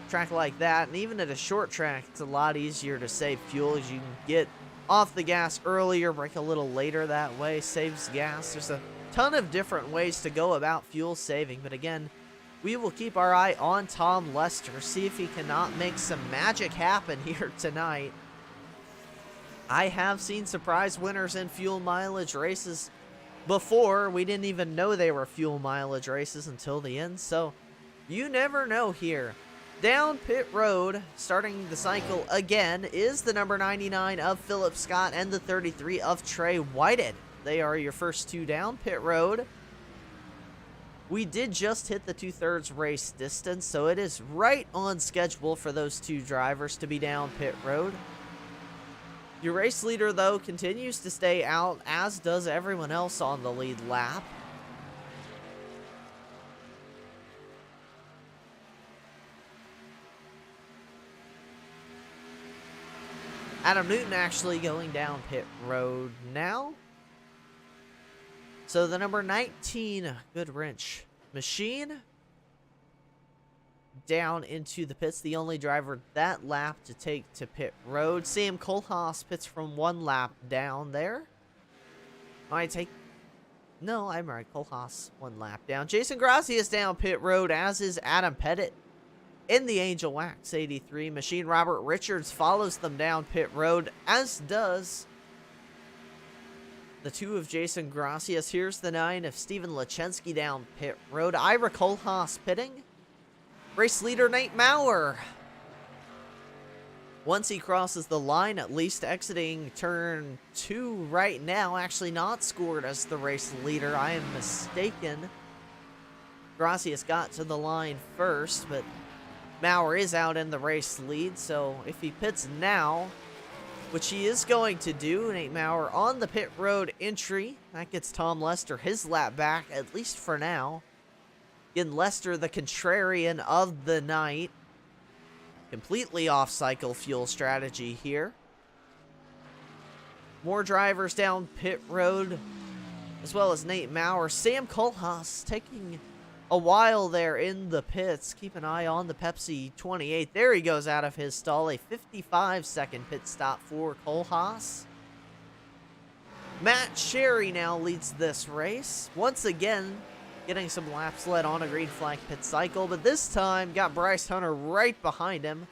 track like that. And even at a short track, it's a lot easier to save fuel, as you can get off the gas earlier, brake a little later that way, saves gas. There's a ton of different ways to go about fuel saving. But again, we will keep our eye on Tom Lester, see if he cannot make some magic happen here tonight. I have seen surprise winners in fuel mileage races before. We didn't even know they were fuel mileage races until the end, so you never know here. Down pit road, starting the cycle again, is the number 99 of Philip Scott and the 33 of Trey Whited. They are your first two down pit road. We did just hit the 2/3 race distance, so it is right on schedule for those two drivers to be down pit road. Your race leader, though, continues to stay out, as does everyone else on the lead lap. Adam Newton actually going down pit road now. So the number 19 Good Wrench machine down into the pits. The only driver that lap to take to pit road. Sam Kohlhaas pits from 1 lap down there. No, I'm right. Kohlhaas 1 lap down. Jason Grassi is down pit road, as is Adam Pettit in the Angel Wax 83. Machine Robert Richards follows them down pit road, as does the 2 of Jason Gracias. Here's the 9 of Steven Lachensky down pit road. Ira Kohlhaas pitting. Race leader Nate Maurer, once he crosses the line, at least exiting turn 2 right now, actually not scored as the race leader. I am mistaken. Gracias got to the line first, but Maurer is out in the race lead, so if he pits now, which he is going to do, Nate Maurer on the pit road entry, that gets Tom Lester his lap back, at least for now. Again, Lester, the contrarian of the night. Completely off-cycle fuel strategy here. More drivers down pit road, as well as Nate Maurer. Sam Kohlhaas taking a while there in the pits. Keep an eye on the Pepsi 28. There he goes out of his stall. A 55-second pit stop for Kohlhaas. Matt Sherry now leads this race. Once again, getting some laps led on a green flag pit cycle, but this time got Bryce Hunter right behind him.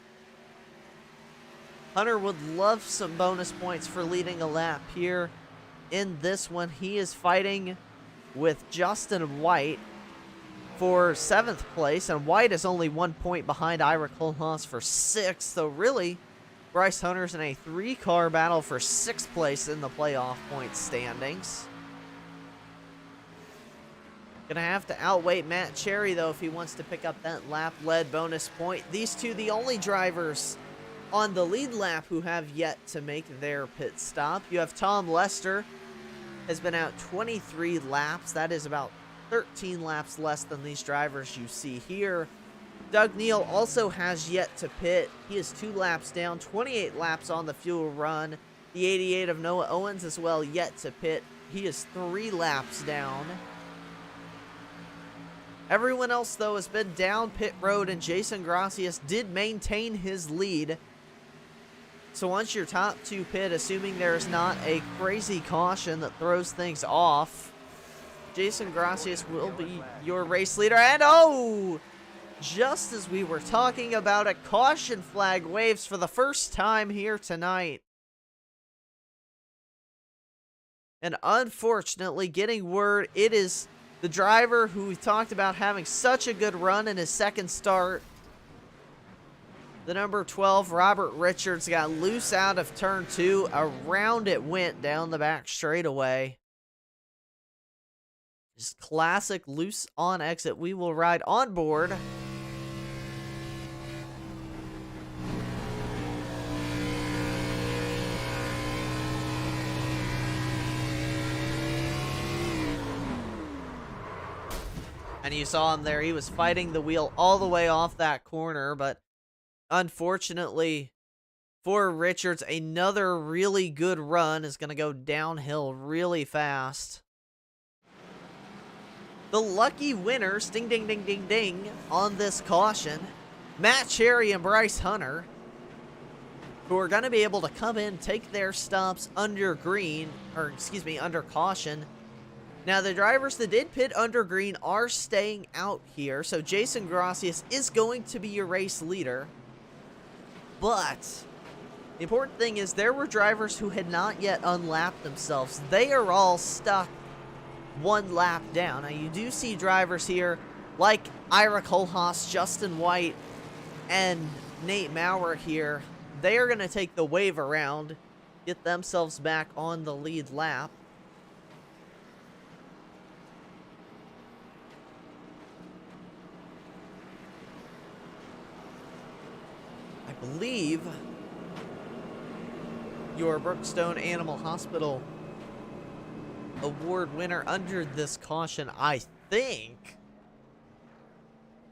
Hunter would love some bonus points for leading a lap here in this one. He is fighting with Justin White for 7th place, and White is only 1 point behind Ira Kohlhaas for 6th, so really, Bryce Hunter's in a 3-car battle for 6th place in the playoff point standings. Gonna have to outweight Matt Cherry, though, if he wants to pick up that lap-led bonus point. These 2, the only drivers on the lead lap who have yet to make their pit stop. You have Tom Lester, has been out 23 laps. That is about 13 laps less than these drivers you see here. Doug Neal also has yet to pit. He is 2 laps down, 28 laps on the fuel run. The 88 of Noah Owens as well, yet to pit. He is 3 laps down. Everyone else, though, has been down pit road, and Jason Gracias did maintain his lead. So once your top 2 pit, assuming there's not a crazy caution that throws things off, Jason Gracias will be your race leader. And oh, just as we were talking about it, caution flag waves for the first time here tonight. And unfortunately, getting word, it is the driver who we talked about having such a good run in his 2nd start. The number 12, Robert Richards, got loose out of turn 2. Around it went down the back straightaway. Just classic loose on exit. We will ride on board. And you saw him there. He was fighting the wheel all the way off that corner, but unfortunately for Richards, another really good run is going to go downhill really fast. The lucky winners, ding, ding, ding, ding, ding, on this caution, Matt Cherry and Bryce Hunter, who are going to be able to come in, take their stops under green, or excuse me, under caution. Now, the drivers that did pit under green are staying out here, so Jason Gracias is going to be your race leader. But the important thing is there were drivers who had not yet unlapped themselves. They are all stuck 1 lap down. Now, you do see drivers here like Ira Kohlhaas, Justin White, and Nate Maurer here. They are going to take the wave around, get themselves back on the lead lap. I believe your Brookstone Animal Hospital award winner under this caution, I think,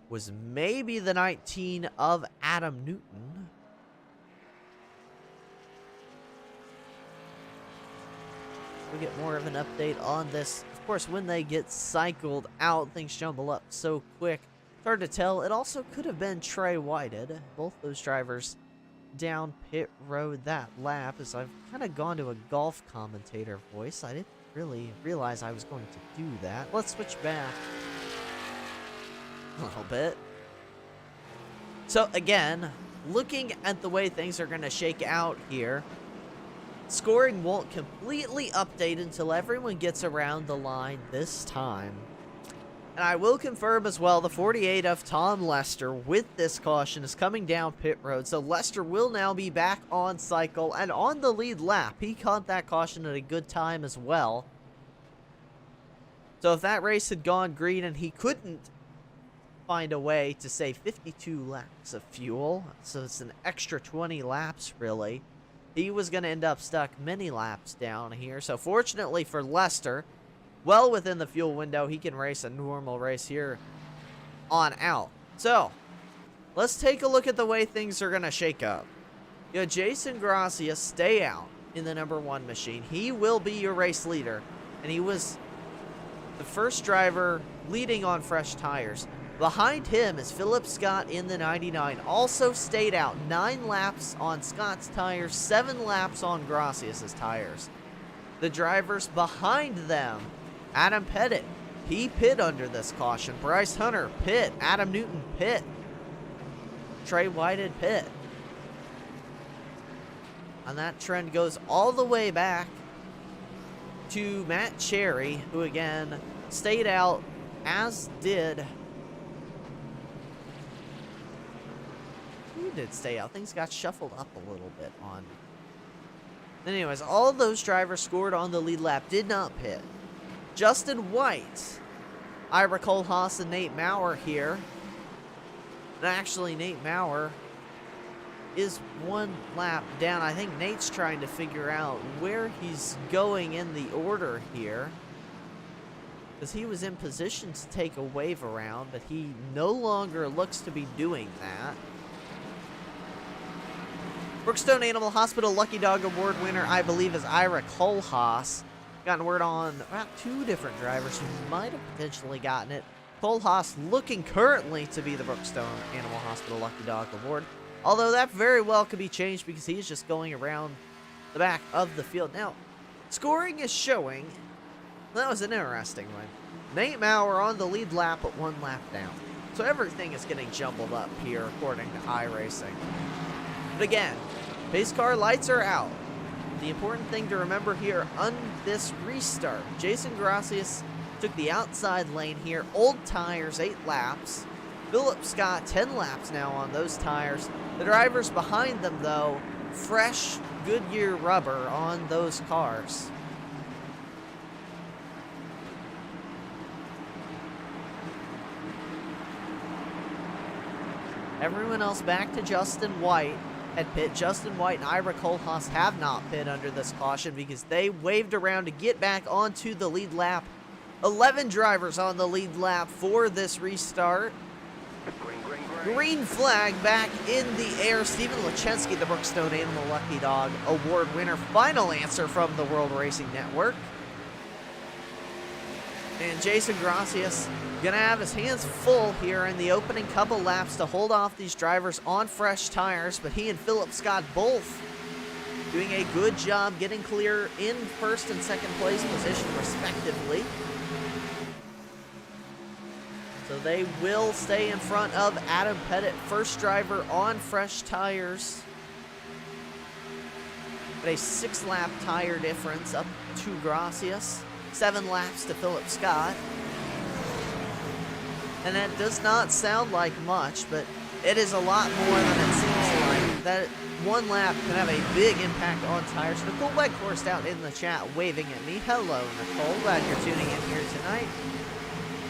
was maybe the 19 of Adam Newton. We'll get more of an update on this. Of course, when they get cycled out, things jumble up so quick It's hard to tell. It also could have been Trey Whited. Both those drivers down pit road that lap, as I've kind of gone to a golf commentator voice. I didn't really realize I was going to do that. Let's switch back a little bit. So again, looking at the way things are going to shake out here, scoring won't completely update until everyone gets around the line this time. And I will confirm as well, the 48 of Tom Lester with this caution is coming down pit road. So Lester will now be back on cycle and on the lead lap. He caught that caution at a good time as well. So if that race had gone green and he couldn't find a way to save 52 laps of fuel, so it's an extra 20 laps really, he was going to end up stuck many laps down here. So fortunately for Lester, well within the fuel window, he can race a normal race here on out. So let's take a look at the way things are going to shake up. You know, Jason Gracia stay out in the number 1 machine. He will be your race leader, and he was the first driver leading on fresh tires. Behind him is Philip Scott in the 99. Also stayed out 9 laps on Scott's tires, 7 laps on Gracias's tires. The drivers behind them, Adam Pettit, he pit under this caution. Bryce Hunter, pit. Adam Newton, pit. Trey Whited, pit. And that trend goes all the way back to Matt Cherry, who again stayed out, as did... Who did stay out? Things got shuffled up a little bit on... Anyways, all those drivers scored on the lead lap, did not pit. Justin White, Ira Kohlhaas, and Nate Maurer here. And actually, Nate Maurer is 1 lap down. I think Nate's trying to figure out where he's going in the order here, because he was in position to take a wave around, but he no longer looks to be doing that. Brookstone Animal Hospital Lucky Dog Award winner, I believe, is Ira Kohlhaas. Gotten word on about 2 different drivers who might have potentially gotten it. Kohlhaas looking currently to be the Brookstone Animal Hospital Lucky Dog Award, although that very well could be changed because he's just going around the back of the field. Now, scoring is showing, that was an interesting one. Nate Maurer on the lead lap, but 1 lap down. So everything is getting jumbled up here according to iRacing. But again, pace car lights are out. The important thing to remember here on this restart, Jason Gracias took the outside lane here. Old tires, 8 laps. Philip Scott, 10 laps now on those tires. The drivers behind them, though, fresh Goodyear rubber on those cars. Everyone else back to Justin White at pit. Justin White and Ira Kohlhaas have not pit under this caution because they waved around to get back onto the lead lap. 11 drivers on the lead lap for this restart. Green flag back in the air. Steven Lachensky, the Brookstone Animal Lucky Dog Award winner. Final answer from the World Racing Network. And Jason Gracias gonna have his hands full here in the opening couple laps to hold off these drivers on fresh tires, but he and Philip Scott both doing a good job getting clear in first and second place position respectively. So they will stay in front of Adam Pettit, first driver on fresh tires. But a 6-lap tire difference up to Gracias. 7 laps to Philip Scott. And that does not sound like much, but it is a lot more than it seems like. That 1 lap can have a big impact on tires. Nicole Weghorst out in the chat waving at me. Hello, Nicole. Glad you're tuning in here tonight.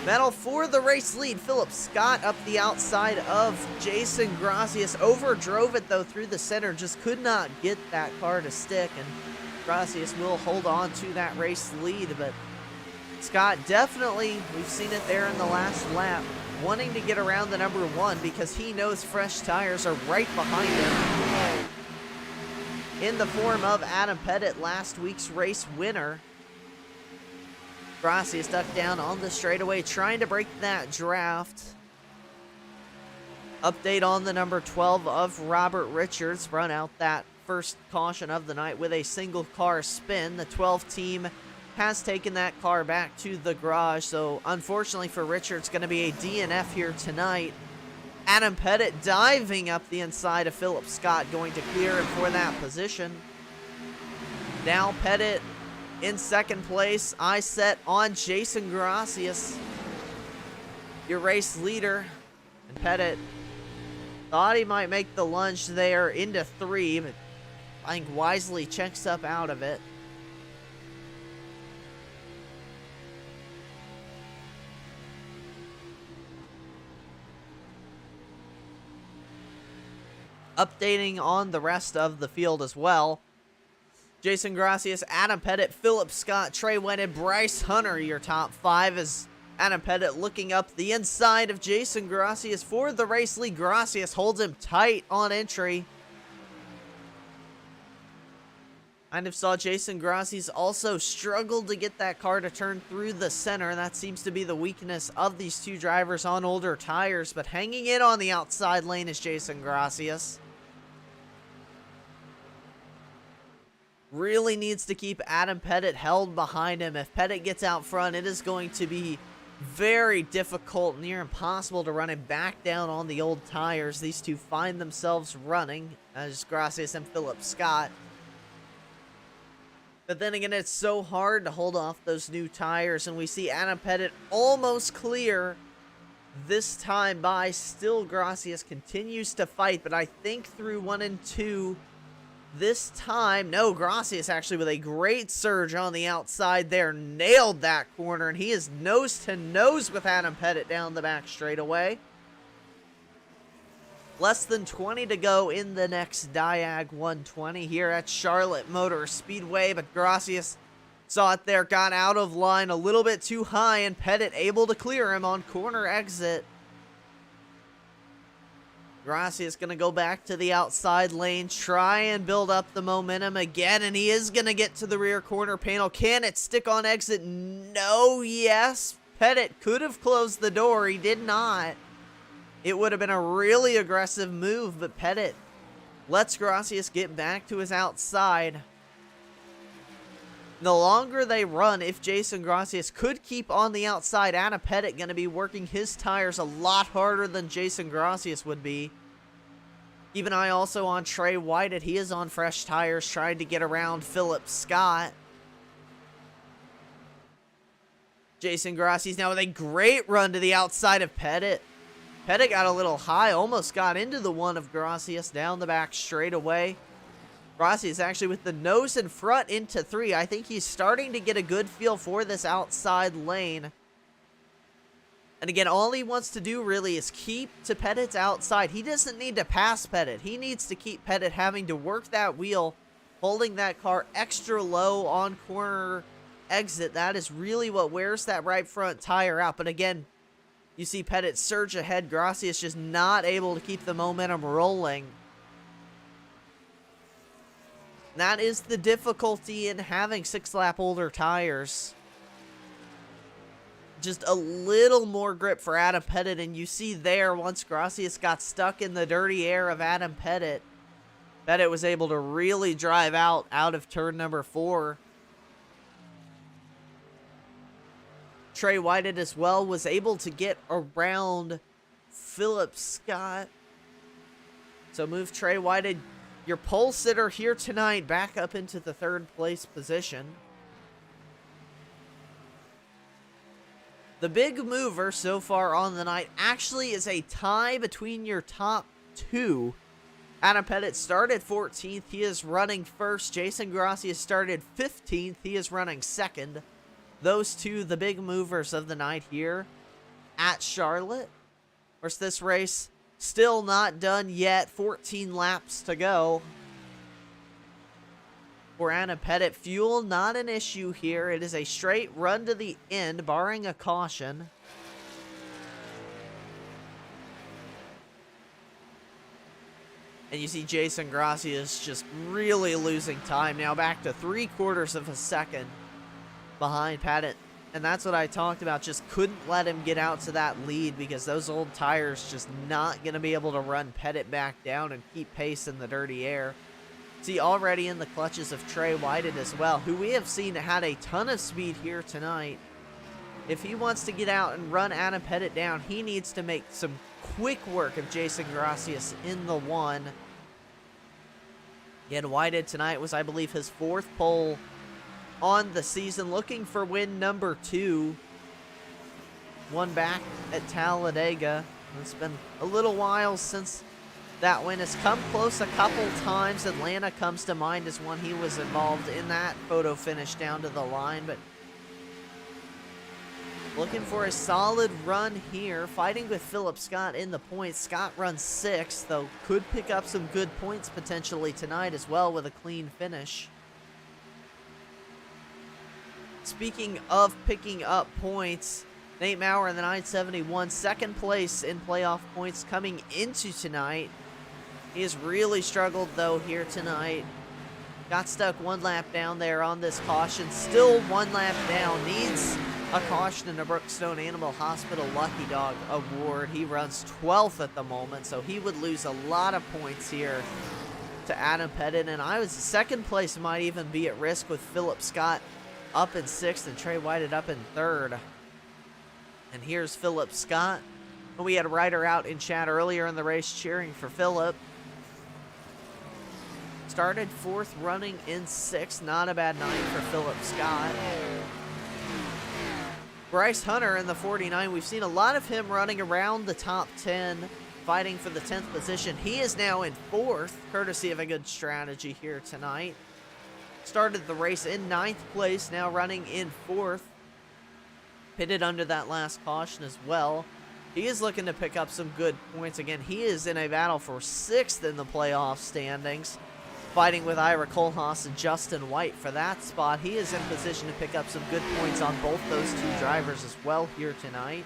Battle for the race lead. Philip Scott up the outside of Jason Gracias. Overdrove it, though, through the center. Just could not get that car to stick, and Gracias will hold on to that race lead, but Scott definitely, we've seen it there in the last lap, wanting to get around the number 1 because he knows fresh tires are right behind him. In the form of Adam Pettit, last week's race winner. Gracias stuck down on the straightaway, trying to break that draft. Update on the number 12 of Robert Richards. Run out that first caution of the night with a single car spin. The 12 team has taken that car back to the garage. So unfortunately for Richards, going to be a DNF here tonight. Adam Pettit diving up the inside of Philip Scott, going to clear him for that position. Now Pettit in second place. Eye set on Jason Gracias, your race leader. And Pettit thought he might make the lunge there into 3, but I think wisely checks up out of it. Updating on the rest of the field as well. Jason Gracias, Adam Pettit, Philip Scott, Trey Whited, Bryce Hunter, your top 5, as Adam Pettit looking up the inside of Jason Gracias for the race lead. Gracias holds him tight on entry. Kind of saw Jason Gracias also struggled to get that car to turn through the center. That seems to be the weakness of these two drivers on older tires. But hanging in on the outside lane is Jason Gracias. Really needs to keep Adam Pettit held behind him. If Pettit gets out front, it is going to be very difficult, near impossible to run him back down on the old tires. These two find themselves running, as Gracias and Philip Scott. But then again, it's so hard to hold off those new tires, and we see Adam Pettit almost clear this time by. Still, Gracias continues to fight, but I think through 1 and 2 this time, no, Gracias actually with a great surge on the outside there, nailed that corner, and he is nose to nose with Adam Pettit down the back straightaway. Less than 20 to go in the NexDiag 120 here at Charlotte Motor Speedway, but Gracias saw it there, got out of line a little bit too high, and Pettit able to clear him on corner exit. Gracias going to go back to the outside lane, try and build up the momentum again, and he is going to get to the rear corner panel. Can it stick on exit? No, yes. Pettit could have closed the door. He did not. It would have been a really aggressive move, but Pettit lets Gracias get back to his outside. The longer they run, if Jason Gracias could keep on the outside, Adam Pettit going to be working his tires a lot harder than Jason Gracias would be. Keep an eye also on Trey Whited. He is on fresh tires, trying to get around Philip Scott. Jason Gracias now with a great run to the outside of Pettit. Pettit got a little high, almost got into the one of Gracias down the back straightaway. Gracias actually with the nose in front into 3. I think he's starting to get a good feel for this outside lane. And again, all he wants to do really is keep to Pettit's outside. He doesn't need to pass Pettit. He needs to keep Pettit having to work that wheel, holding that car extra low on corner exit. That is really what wears that right front tire out. But again, you see Pettit surge ahead. Gracias just not able to keep the momentum rolling. That is the difficulty in having 6-lap older tires. Just a little more grip for Adam Pettit, and you see there, once Gracias got stuck in the dirty air of Adam Pettit, Pettit was able to really drive out of turn number 4. Trey Whited as well was able to get around Philip Scott. So move Trey Whited, your pole sitter here tonight, back up into the 3rd place position. The big mover so far on the night actually is a tie between your top 2. Adam Pettit started 14th. He is running 1st. Jason Gracias started 15th. He is running 2nd. Those two, the big movers of the night here at Charlotte. Of course, this race still not done yet. 14 laps to go for Adam Pettit. Fuel not an issue here. It is a straight run to the end, barring a caution. And you see Jason Gracias just really losing time now, back to 3/4 of a second behind Pettit. And that's what I talked about. Just couldn't let him get out to that lead because those old tires just not going to be able to run Pettit back down and keep pace in the dirty air. See, already in the clutches of Trey Whited as well, who we have seen had a ton of speed here tonight. If he wants to get out and run Adam Pettit down, he needs to make some quick work of Jason Gracias in the one. Again, Whited tonight was, I believe, his 4th pole on the season, looking for win number 2. One back at Talladega. It's been a little while since that win has come close a couple times. Atlanta comes to mind as one he was involved in that photo finish down to the line, but looking for a solid run here, fighting with Philip Scott in the points. Scott runs 6th, though could pick up some good points potentially tonight as well with a clean finish. Speaking of picking up points, Nate Maurer in the 971, 2nd place in playoff points coming into tonight. He has really struggled, though, here tonight. Got stuck 1 lap down there on this caution. Still 1 lap down. Needs a caution in a Brookstone Animal Hospital Lucky Dog award. He runs 12th at the moment, so he would lose a lot of points here to Adam Pettit. And I was 2nd place might even be at risk with Philip Scott up in 6th and Trey Whited up in 3rd. And here's Philip Scott. We had a rider out in chat earlier in the race cheering for Philip. Started 4th, running in 6th. Not a bad night for Philip Scott. Bryce Hunter in the 49. We've seen a lot of him running around the top 10, fighting for the 10th position. He is now in 4th, courtesy of a good strategy here tonight. Started the race in 9th place, now running in 4th. Pitted under that last caution as well. He is looking to pick up some good points. Again, he is in a battle for 6th in the playoff standings, fighting with Ira Kohlhaas and Justin White for that spot. He is in position to pick up some good points on both those 2 drivers as well here tonight.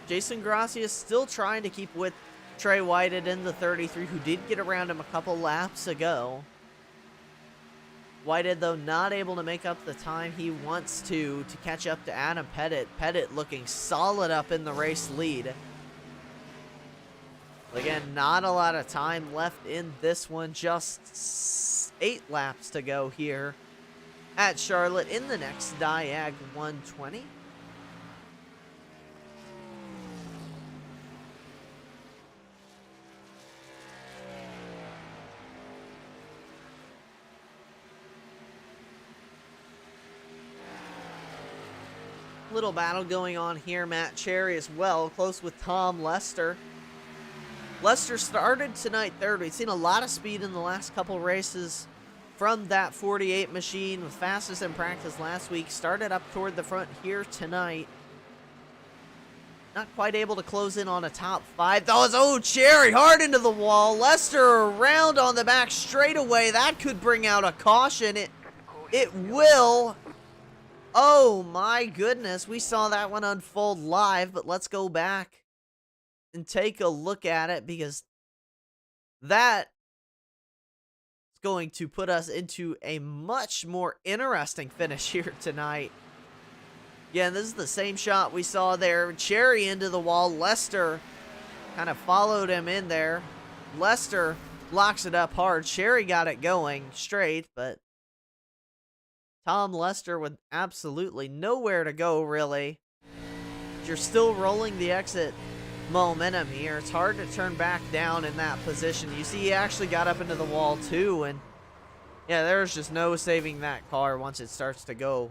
Jason Gracias still trying to keep with Trey Whited in the 33, who did get around him a couple laps ago. Whited, though, not able to make up the time he wants to catch up to Adam Pettit. Pettit looking solid up in the race lead. Again, not a lot of time left in this one. Just 8 laps to go here at Charlotte in the NexDiag 120. Little battle going on here. Matt Cherry as well, close with Tom Lester. Lester started tonight 3rd. We've seen a lot of speed in the last couple races from that 48 machine. Was fastest in practice last week. Started up toward the front here tonight. Not quite able to close in on a top 5. That was, oh, Cherry hard into the wall. Lester around on the back straightaway. That could bring out a caution. It will. Oh my goodness, we saw that one unfold live, but let's go back and take a look at it because that is going to put us into a much more interesting finish here tonight. Yeah, this is the same shot we saw there. Cherry into the wall. Lester kind of followed him in there. Lester locks it up hard. Cherry got it going straight, but Tom Lester with absolutely nowhere to go, really. You're still rolling the exit momentum here. It's hard to turn back down in that position. You see, he actually got up into the wall, too, and yeah, there's just no saving that car once it starts to go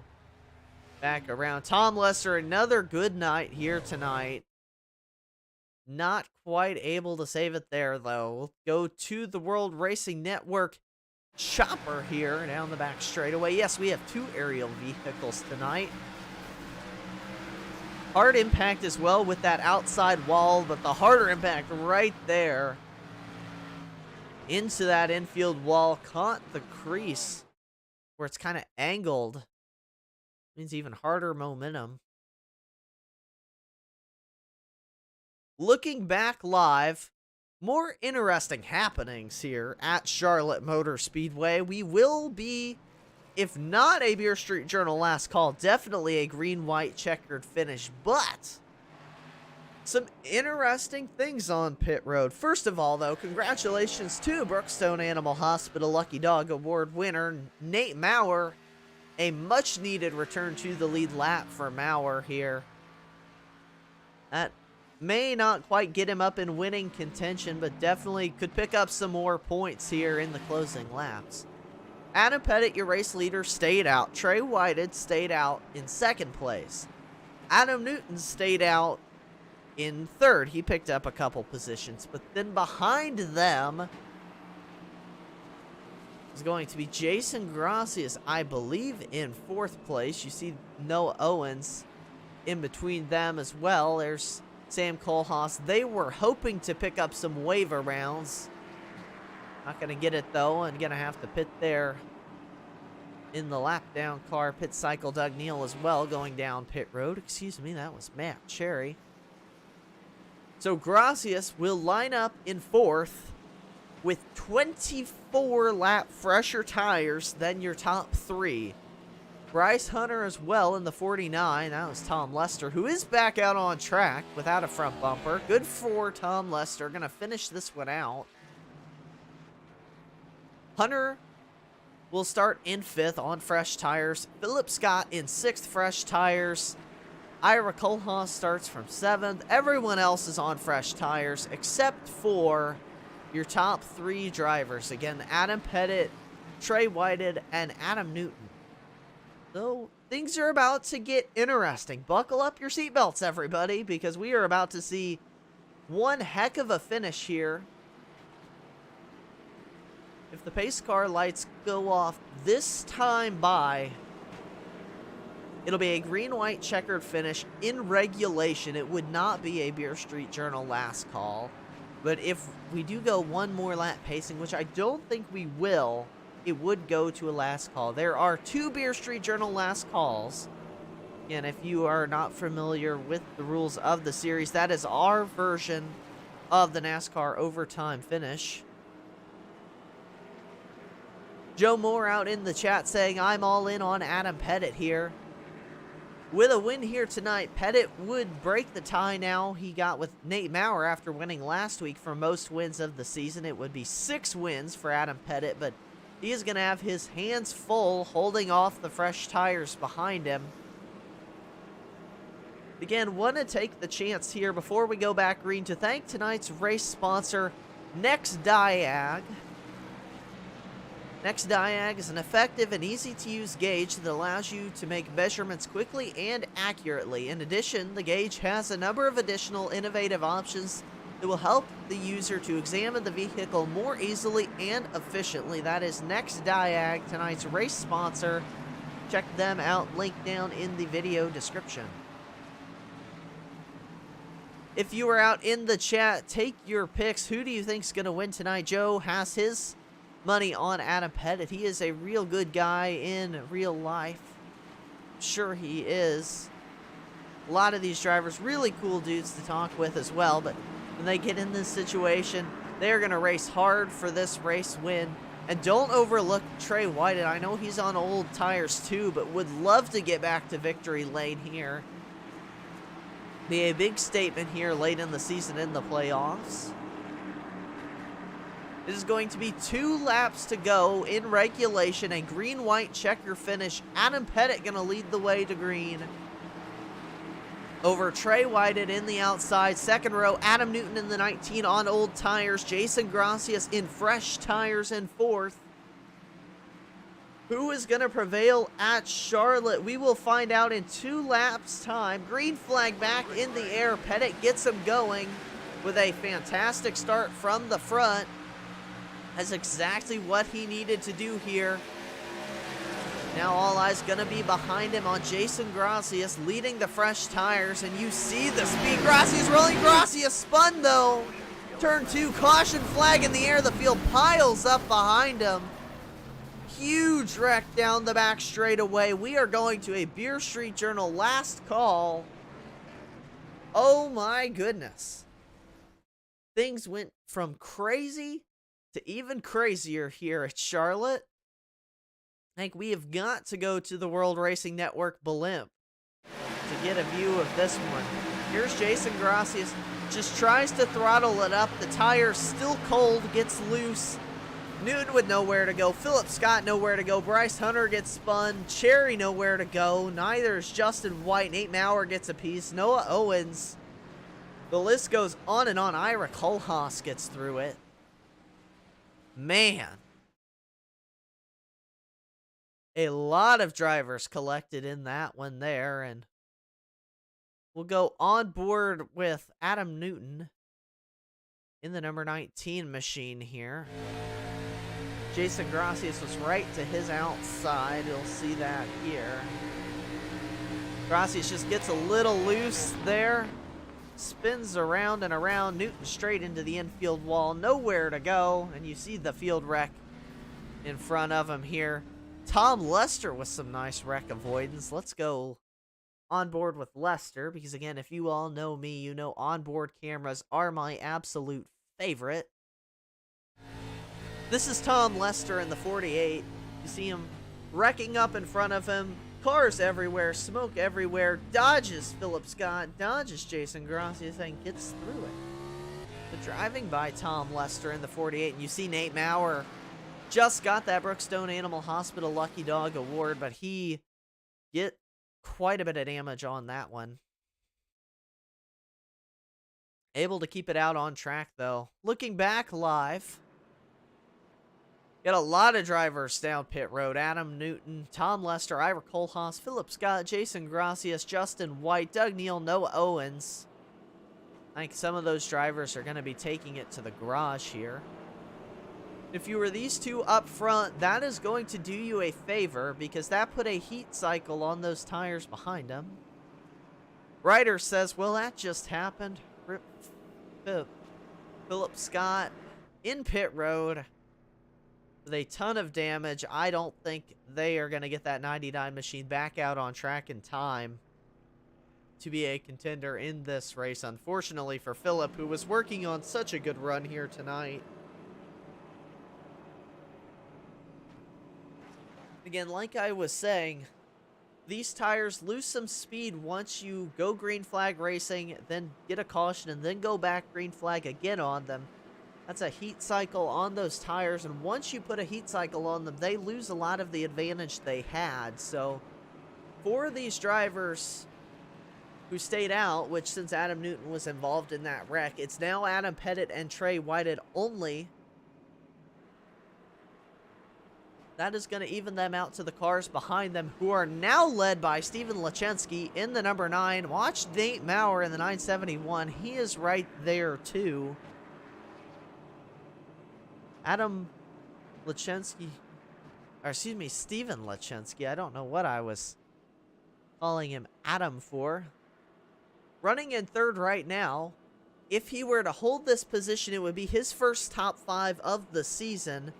back around. Tom Lester, another good night here tonight. Not quite able to save it there, though. We'll go to the World Racing Network chopper here down the back straightaway. Yes, we have 2 aerial vehicles tonight. Hard impact as well with that outside wall, but the harder impact right there into that infield wall caught the crease where it's kind of angled. Means even harder momentum. Looking back live, More interesting happenings here at Charlotte Motor Speedway. We will be, if not a Beer Street Journal last call, definitely a green-white checkered finish, but some interesting things on pit road. First of all, though, congratulations to Brookstone Animal Hospital Lucky Dog Award winner Nate Maurer. A much-needed return to the lead lap for Maurer here. That may not quite get him up in winning contention, but definitely could pick up some more points here in the closing laps. Adam Pettit, your race leader, stayed out. Trey Whited stayed out in second place. Adam Newton stayed out in third. He picked up a couple positions, but then behind them is going to be Jason Gracias, I believe, in fourth place. You see Noah Owens in between them as well. There's Sam Kohlhaas. They were hoping to pick up some waiver rounds. Not going to get it, though, and going to have to pit there in the lap down car. Pit cycle Doug Neal as well going down pit road. Excuse me, that was Matt Cherry. So Gracias will line up in fourth with 24 lap fresher tires than your top three. Bryce Hunter as well in the 49. That was Tom Lester, who is back out on track without a front bumper. Good for Tom Lester. Going to finish this one out. Hunter will start in fifth on fresh tires. Philip Scott in sixth, fresh tires. Ira Kohlhaas starts from seventh. Everyone else is on fresh tires except for your top three drivers. Again, Adam Pettit, Trey Whited, and Adam Newton. So things are about to get interesting. Buckle up your seatbelts, everybody, because we are about to see one heck of a finish here. If the pace car lights go off this time by, it'll be a green-white checkered finish in regulation. It would not be a Beer Street Journal last call. But if we do go one more lap pacing, which I don't think we will, it would go to a last call. There are two Beer Street Journal last calls. And if you are not familiar with the rules of the series, that is our version of the NASCAR overtime finish. Joe Moore out in the chat saying, I'm all in on Adam Pettit here. With a win here tonight, Pettit would break the tie now he got with Nate Maurer after winning last week for most wins of the season. It would be 6 wins for Adam Pettit, but he is going to have his hands full holding off the fresh tires behind him. Again, want to take the chance here before we go back green to thank tonight's race sponsor, NexDiag. NexDiag is an effective and easy-to-use gauge that allows you to make measurements quickly and accurately. In addition, the gauge has a number of additional innovative options that will help the user to examine the vehicle more easily and efficiently. That is NexDiag, tonight's race sponsor. Check them out, link down in the video description. If you are out in the chat, take your picks. Who do you think is going to win tonight? Joe has his money on Adam Pettit. He is a real good guy in real life. Sure he is. A lot of these drivers, really cool dudes to talk with as well, but when they get in this situation, they're going to race hard for this race win. And don't overlook Trey White. I know he's on old tires too, but would love to get back to victory lane here. Be a big statement here late in the season in the playoffs. It is going to be 2 laps to go in regulation. A green-white checker finish. Adam Pettit going to lead the way to green. Over Trey Whited in the outside. Second row, Adam Newton in the 19 on old tires. Jason Gracias in fresh tires in fourth. Who is going to prevail at Charlotte? We will find out in 2 laps' time. Green flag back in the air. Pettit gets him going with a fantastic start from the front. That's exactly what he needed to do here. Now all eyes going to be behind him on Jason Gracias leading the fresh tires. And you see the speed. Gracias rolling. Gracias spun though. Turn 2, caution flag in the air. The field piles up behind him. Huge wreck down the back straightaway. We are going to a Beer Street Journal last call. Oh my goodness. things went from crazy to even crazier here at Charlotte. I think we have got to go to the World Racing Network blimp to get a view of this one. Here's Jason Gracias, just tries to throttle it up. The tire's still cold, gets loose. Newton with nowhere to go. Philip Scott nowhere to go. Bryce Hunter gets spun. Cherry nowhere to go. Neither is Justin White. Nate Maurer gets a piece. Noah Owens. The list goes on and on. Ira Kohlhaas gets through it. Man. A lot of drivers collected in that one there. And we'll go on board with Adam Newton in the number 19 machine here. Jason Gracias was right to his outside. You'll see that here. Gracias just gets a little loose there. Spins around and around. Newton straight into the infield wall. Nowhere to go. And you see the field wreck in front of him here. Tom Lester with some nice wreck avoidance. Let's go on board with Lester. Because again, if you all know me, you know onboard cameras are my absolute favorite. This is Tom Lester in the 48. You see him wrecking up in front of him. Cars everywhere, smoke everywhere. Dodges Philip Scott, dodges Jason Gracias, and gets through it. But driving by Tom Lester in the 48, and you see Nate Maurer just got that Brookstone Animal Hospital Lucky Dog Award, but he get quite a bit of damage on that one. Able to keep it out on track, though. Looking back live, got a lot of drivers down pit road. Adam Newton, Tom Lester, Ira Kohlhaas, Philip Scott, Jason Gracias, Justin White, Doug Neal, Noah Owens. I think some of those drivers are going to be taking it to the garage here. If you were these two up front, that is going to do you a favor because that put a heat cycle on those tires behind them. Ryder says, well, that just happened. Rip Philip Scott in pit road with a ton of damage. I don't think they are going to get that 99 machine back out on track in time to be a contender in this race, unfortunately for Philip, who was working on such a good run here tonight. Again, like I was saying, these tires lose some speed once you go green flag racing, then get a caution, and then go back green flag again on them. That's a heat cycle on those tires, and once you put a heat cycle on them, they lose a lot of the advantage they had. So, for these drivers who stayed out, which since Adam Newton was involved in that wreck, it's now Adam Pettit and Trey Whited only. That is going to even them out to the cars behind them, who are now led by Steven Lechensky in the number 9. Watch Nate Maurer in the 971. He is right there, too. Adam Lechensky, or excuse me, Steven Lechensky. I don't know what I was calling him Adam for. Running in third right now. If he were to hold this position, it would be his first top 5 of the season.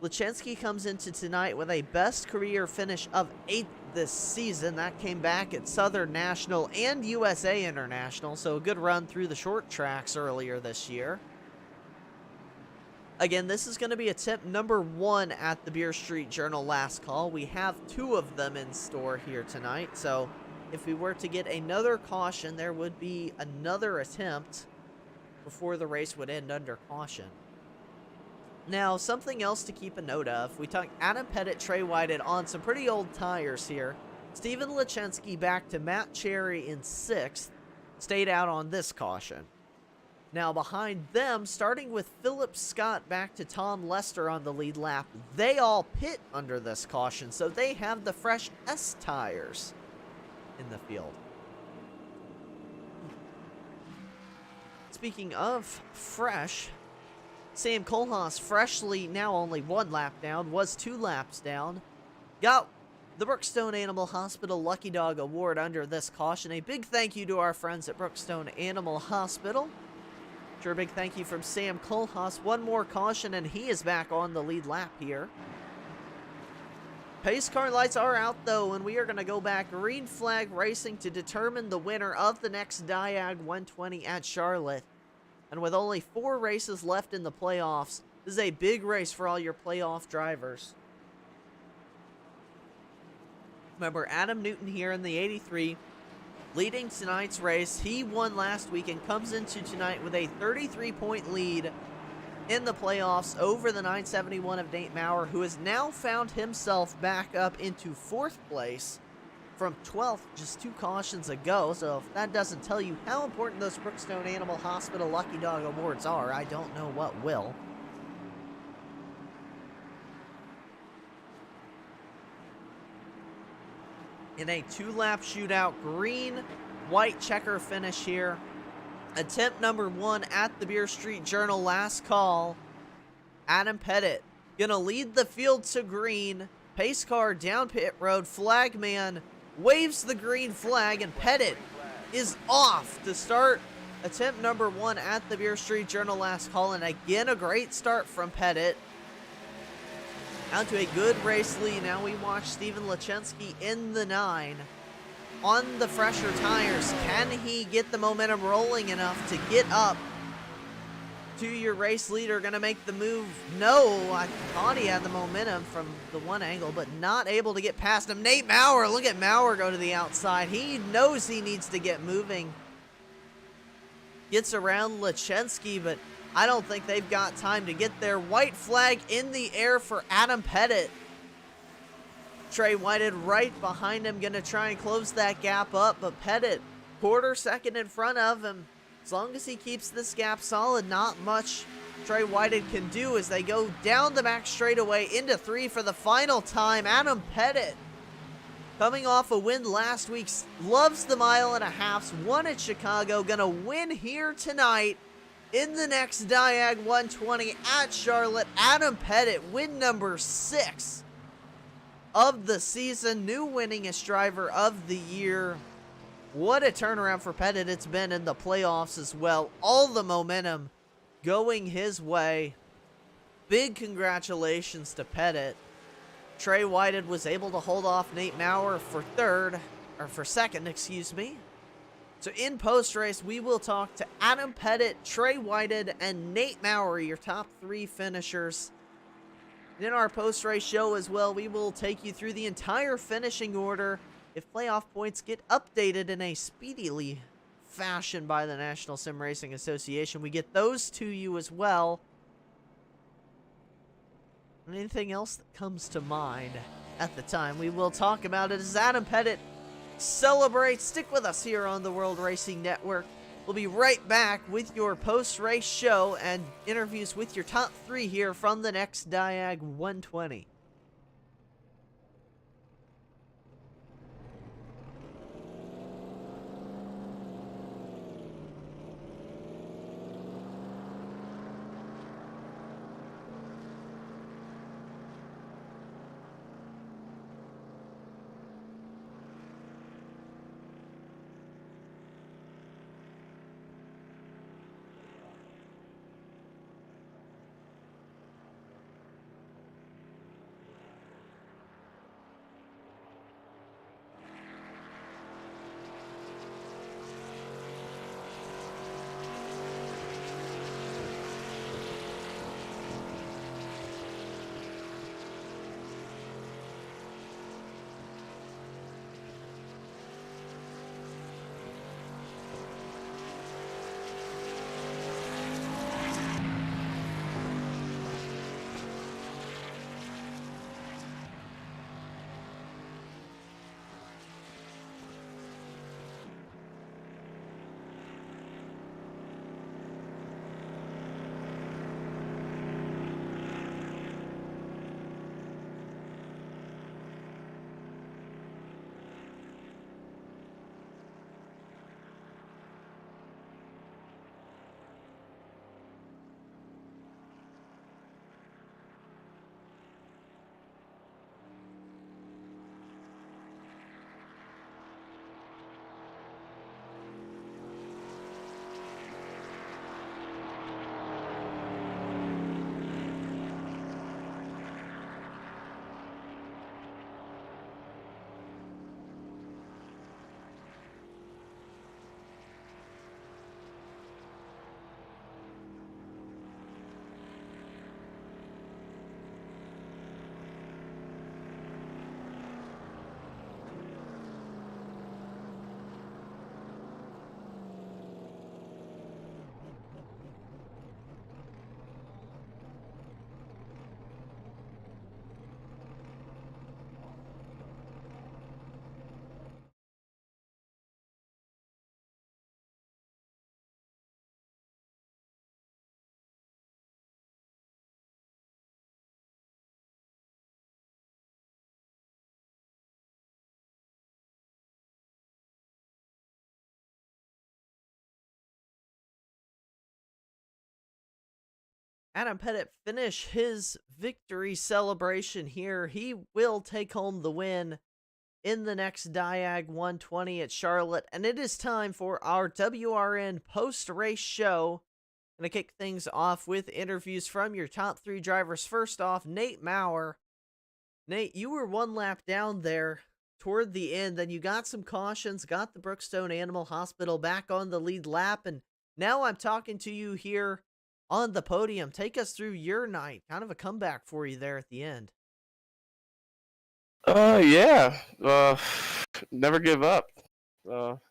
Lechensky comes into tonight with a best career finish of 8th this season. That came back at Southern National and USA International, so a good run through the short tracks earlier this year. Again, this is going to be attempt number 1 at the Beer Street Journal Last Call. We have 2 of them in store here tonight, so if we were to get another caution, there would be another attempt before the race would end under caution. Now, something else to keep a note of. We talked Adam Pettit, Trey Whited on some pretty old tires here. Steven Lechensky back to Matt Cherry in 6th. Stayed out on this caution. Now, behind them, starting with Philip Scott back to Tom Lester on the lead lap, they all pit under this caution, so they have the fresh S tires in the field. Speaking of fresh, Sam Kohlhaas freshly, now only 1 lap down, was 2 laps down. Got the Brookstone Animal Hospital Lucky Dog Award under this caution. A big thank you to our friends at Brookstone Animal Hospital. Sure, a big thank you from Sam Kohlhaas. 1 more caution, and he is back on the lead lap here. Pace car lights are out, though, and we are going to go back green flag racing to determine the winner of the NexDiag 120 at Charlotte. And with only 4 races left in the playoffs, this is a big race for all your playoff drivers. Remember, Adam Newton here in the 83, leading tonight's race. He won last week and comes into tonight with a 33-point lead in the playoffs over the 971 of Nate Maurer, who has now found himself back up into 4th place from 12th just 2 cautions ago. So if that doesn't tell you how important those Brookstone Animal Hospital Lucky Dog Awards are, I don't know what will. In a 2-lap shootout, green-white checker finish here. Attempt number 1 at the Beer Street Journal, last call. Adam Pettit gonna lead the field to green. Pace car down pit road. Flagman waves the green flag, and Pettit is off to start attempt number 1 at the Beer Street Journal, last call. And again, a great start from Pettit. Out to a good race lead. Now we watch Steven Lachensky in the 9 on the fresher tires. Can he get the momentum rolling enough to get up to your race leader? Gonna make the move? No, I thought he had the momentum from the one angle, but not able to get past him. Nate Maurer, look at Maurer go to the outside. He knows he needs to get moving. Gets around Lachensky, but I don't think they've got time to get there. White flag in the air for Adam Pettit. Trey Whited right behind him, gonna try and close that gap up, but Pettit, quarter second in front of him. As long as he keeps this gap solid, not much Trey Whited can do as they go down the back straightaway into 3 for the final time. Adam Pettit, coming off a win last week, loves the 1.5 miles, won at Chicago, gonna win here tonight in the NexDiag 120 at Charlotte. Adam Pettit, win number 6 of the season, new winningest driver of the year. What a turnaround for Pettit it's been in the playoffs as well. All the momentum going his way. Big congratulations to Pettit. Trey Whited was able to hold off Nate Maurer for second, excuse me. So in post-race, we will talk to Adam Pettit, Trey Whited, and Nate Maurer, your top 3 finishers. In our post-race show as well, we will take you through the entire finishing order. If playoff points get updated in a speedily fashion by the National Sim Racing Association, we get those to you as well. Anything else that comes to mind at the time, we will talk about it as Adam Pettit celebrates. Stick with us here on the World Racing Network. We'll be right back with your post-race show and interviews with your top 3 here from the NexDiag 120. Adam Pettit finish his victory celebration here. He will take home the win in the NexDiag 120 at Charlotte, and it is time for our WRN post-race show. Gonna kick things off with interviews from your top three drivers. First off, Nate Maurer. Nate, you were one lap down there toward the end, then you got some cautions, got the Brookstone Animal Hospital back on the lead lap, and now I'm talking to you here on the podium. Take us through your night. Kind of a comeback for you there at the end. Yeah. Never give up.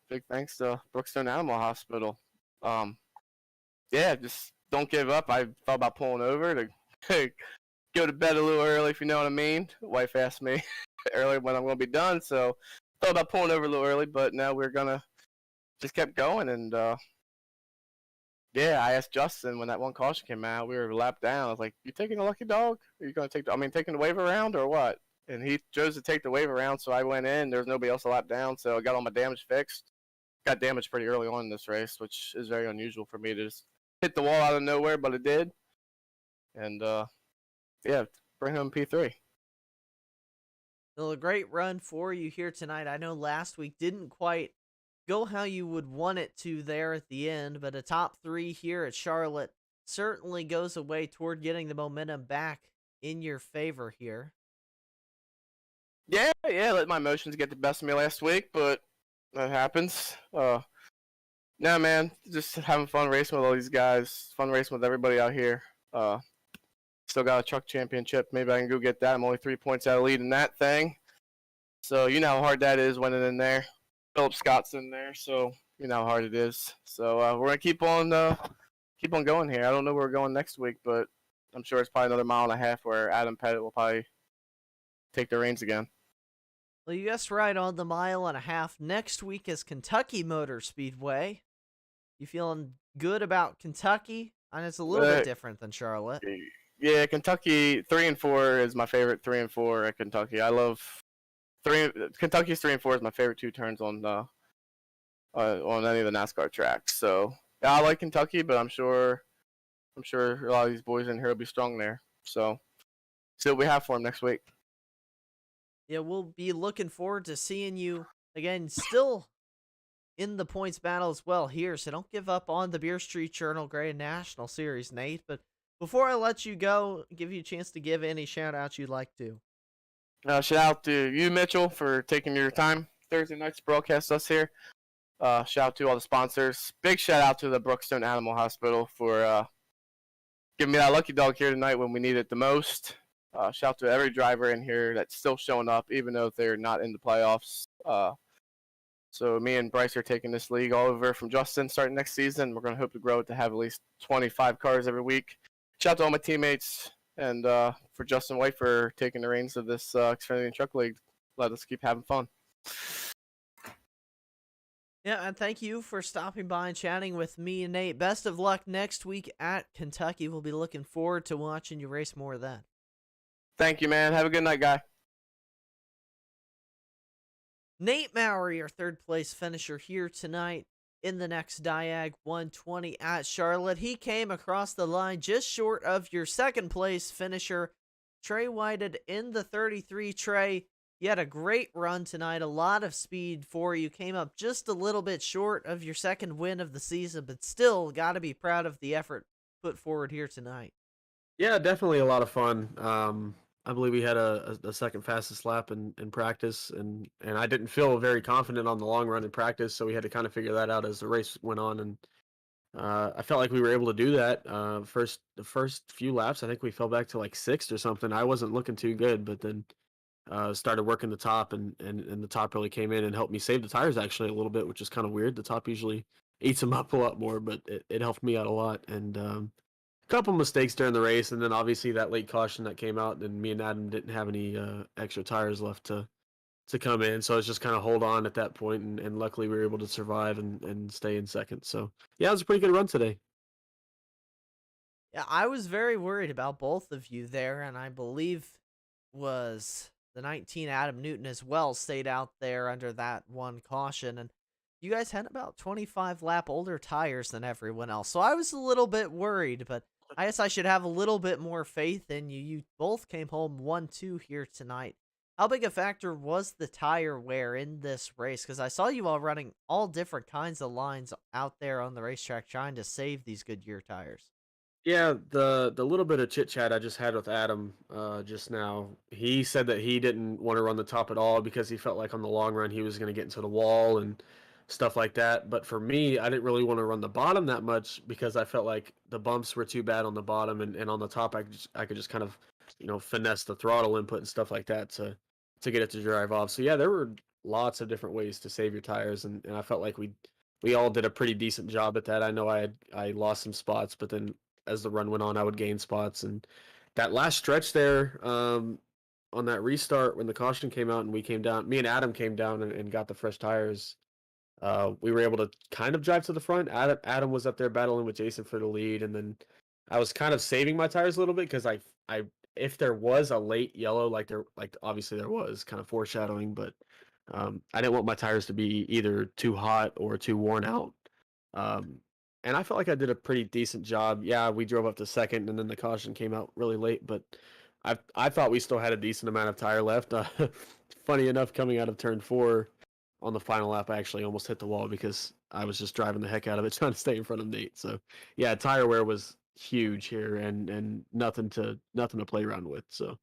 Big thanks to Brookstone Animal Hospital. Yeah, just don't give up. I thought about pulling over to go to bed a little early, if you know what I mean. Wife asked me early when I'm going to be done, so thought about pulling over a little early, but now we're gonna just kept going, and yeah, I asked Justin when that one caution came out. We were a lap down. I was like, "You taking a lucky dog? Are you gonna taking the wave around or what?" And he chose to take the wave around, so I went in. There was nobody else a lap down, so I got all my damage fixed. Got damaged pretty early on in this race, which is very unusual for me to just hit the wall out of nowhere, but it did. And yeah, bring home P3. Well, a great run for you here tonight. I know last week didn't quite go how you would want it to there at the end, but a top three here at Charlotte certainly goes away toward getting the momentum back in your favor here. Yeah, let my emotions get the best of me last week, but that happens. No, man, just having fun racing with all these guys. Fun racing with everybody out here. Still got a truck championship. Maybe I can go get that. I'm only 3 points out of lead in that thing. So you know how hard that is winning in there. Philip Scott's in there, so you know how hard it is. So we're gonna keep on going here. I don't know where we're going next week, but I'm sure it's probably another mile and a half where Adam Pettit will probably take the reins again. Well, you guessed right on the mile and a half. Next week is Kentucky Motor Speedway. You feeling good about Kentucky? And it's a little bit different than Charlotte. Yeah, Kentucky 3 and 4 is my favorite. 3 and 4 at Kentucky. I love Kentucky's 3 and 4 is my favorite two turns on any of the NASCAR tracks. So yeah, I like Kentucky, but I'm sure a lot of these boys in here will be strong there. So see what we have for them next week. Yeah, we'll be looking forward to seeing you again, still in the points battle as well here. So don't give up on the Beer Street Journal Grand National Series, Nate. But before I let you go, give you a chance to give any shout outs you'd like to. Shout out to you, Mitchell, for taking your time Thursday night to broadcast us here. Shout out to all the sponsors. Big shout out to the Brookstone Animal Hospital for giving me that lucky dog here tonight when we need it the most. Shout out to every driver in here that's still showing up, even though they're not in the playoffs. So me and Bryce are taking this league all over from Justin starting next season. We're going to hope to grow it to have at least 25 cars every week. Shout out to all my teammates and for Justin White for taking the reins of this Xfinity Truck League. Let us keep having fun. Yeah, and thank you for stopping by and chatting with me and Nate. Best of luck next week at Kentucky. We'll be looking forward to watching you race more of that. Thank you, man. Have a good night, guy. Nate Maurer, your third place finisher here tonight in the NexDiag 120 at Charlotte. He came across the line just short of your second place finisher, Trey Whited, in the 33. Trey, you had a great run tonight, a lot of speed for you. Came up just a little bit short of your second win of the season, but still got to be proud of the effort put forward here tonight. Yeah, definitely a lot of fun. I believe we had a second fastest lap in practice, and I didn't feel very confident on the long run in practice, so we had to kind of figure that out as the race went on, and I felt like we were able to do that. The first few laps, I think we fell back to like sixth or something. I wasn't looking too good, but then started working the top, and the top really came in and helped me save the tires actually a little bit, which is kind of weird. The top usually eats them up a lot more, but it helped me out a lot, and couple mistakes during the race, and then obviously that late caution that came out, and me and Adam didn't have any extra tires left to come in, so it's just kind of hold on at that point, and luckily we were able to survive and stay in second. So yeah, it was a pretty good run today. Yeah, I was very worried about both of you there, and I believe was the 19 Adam Newton as well stayed out there under that one caution, and you guys had about 25 lap older tires than everyone else, so I was a little bit worried, but I guess I should have a little bit more faith in you. You both came home 1-2 here tonight. How big a factor was the tire wear in this race? Because I saw you all running all different kinds of lines out there on the racetrack trying to save these Goodyear tires. Yeah, the little bit of chit chat I just had with Adam just now, he said that he didn't want to run the top at all because he felt like on the long run he was going to get into the wall and stuff like that. But for me, I didn't really want to run the bottom that much because I felt like the bumps were too bad on the bottom, and on the top I could just kind of finesse the throttle input and stuff like that to get it to drive off. So yeah, there were lots of different ways to save your tires, and I felt like we all did a pretty decent job at that. I know I lost some spots, but then as the run went on, I would gain spots. And that last stretch there, on that restart when the caution came out and we came down, me and Adam came down and got the fresh tires. We were able to kind of drive to the front. Adam was up there battling with Jason for the lead, and then I was kind of saving my tires a little bit because I if there was a late yellow, like obviously there was, kind of foreshadowing, but I didn't want my tires to be either too hot or too worn out. Um, and I felt like I did a pretty decent job. Yeah, we drove up to second, and then the caution came out really late, but I thought we still had a decent amount of tire left. Funny enough, coming out of turn 4 on the final lap, I actually almost hit the wall because I was just driving the heck out of it trying to stay in front of Nate. So yeah, tire wear was huge here, and nothing to play around with. So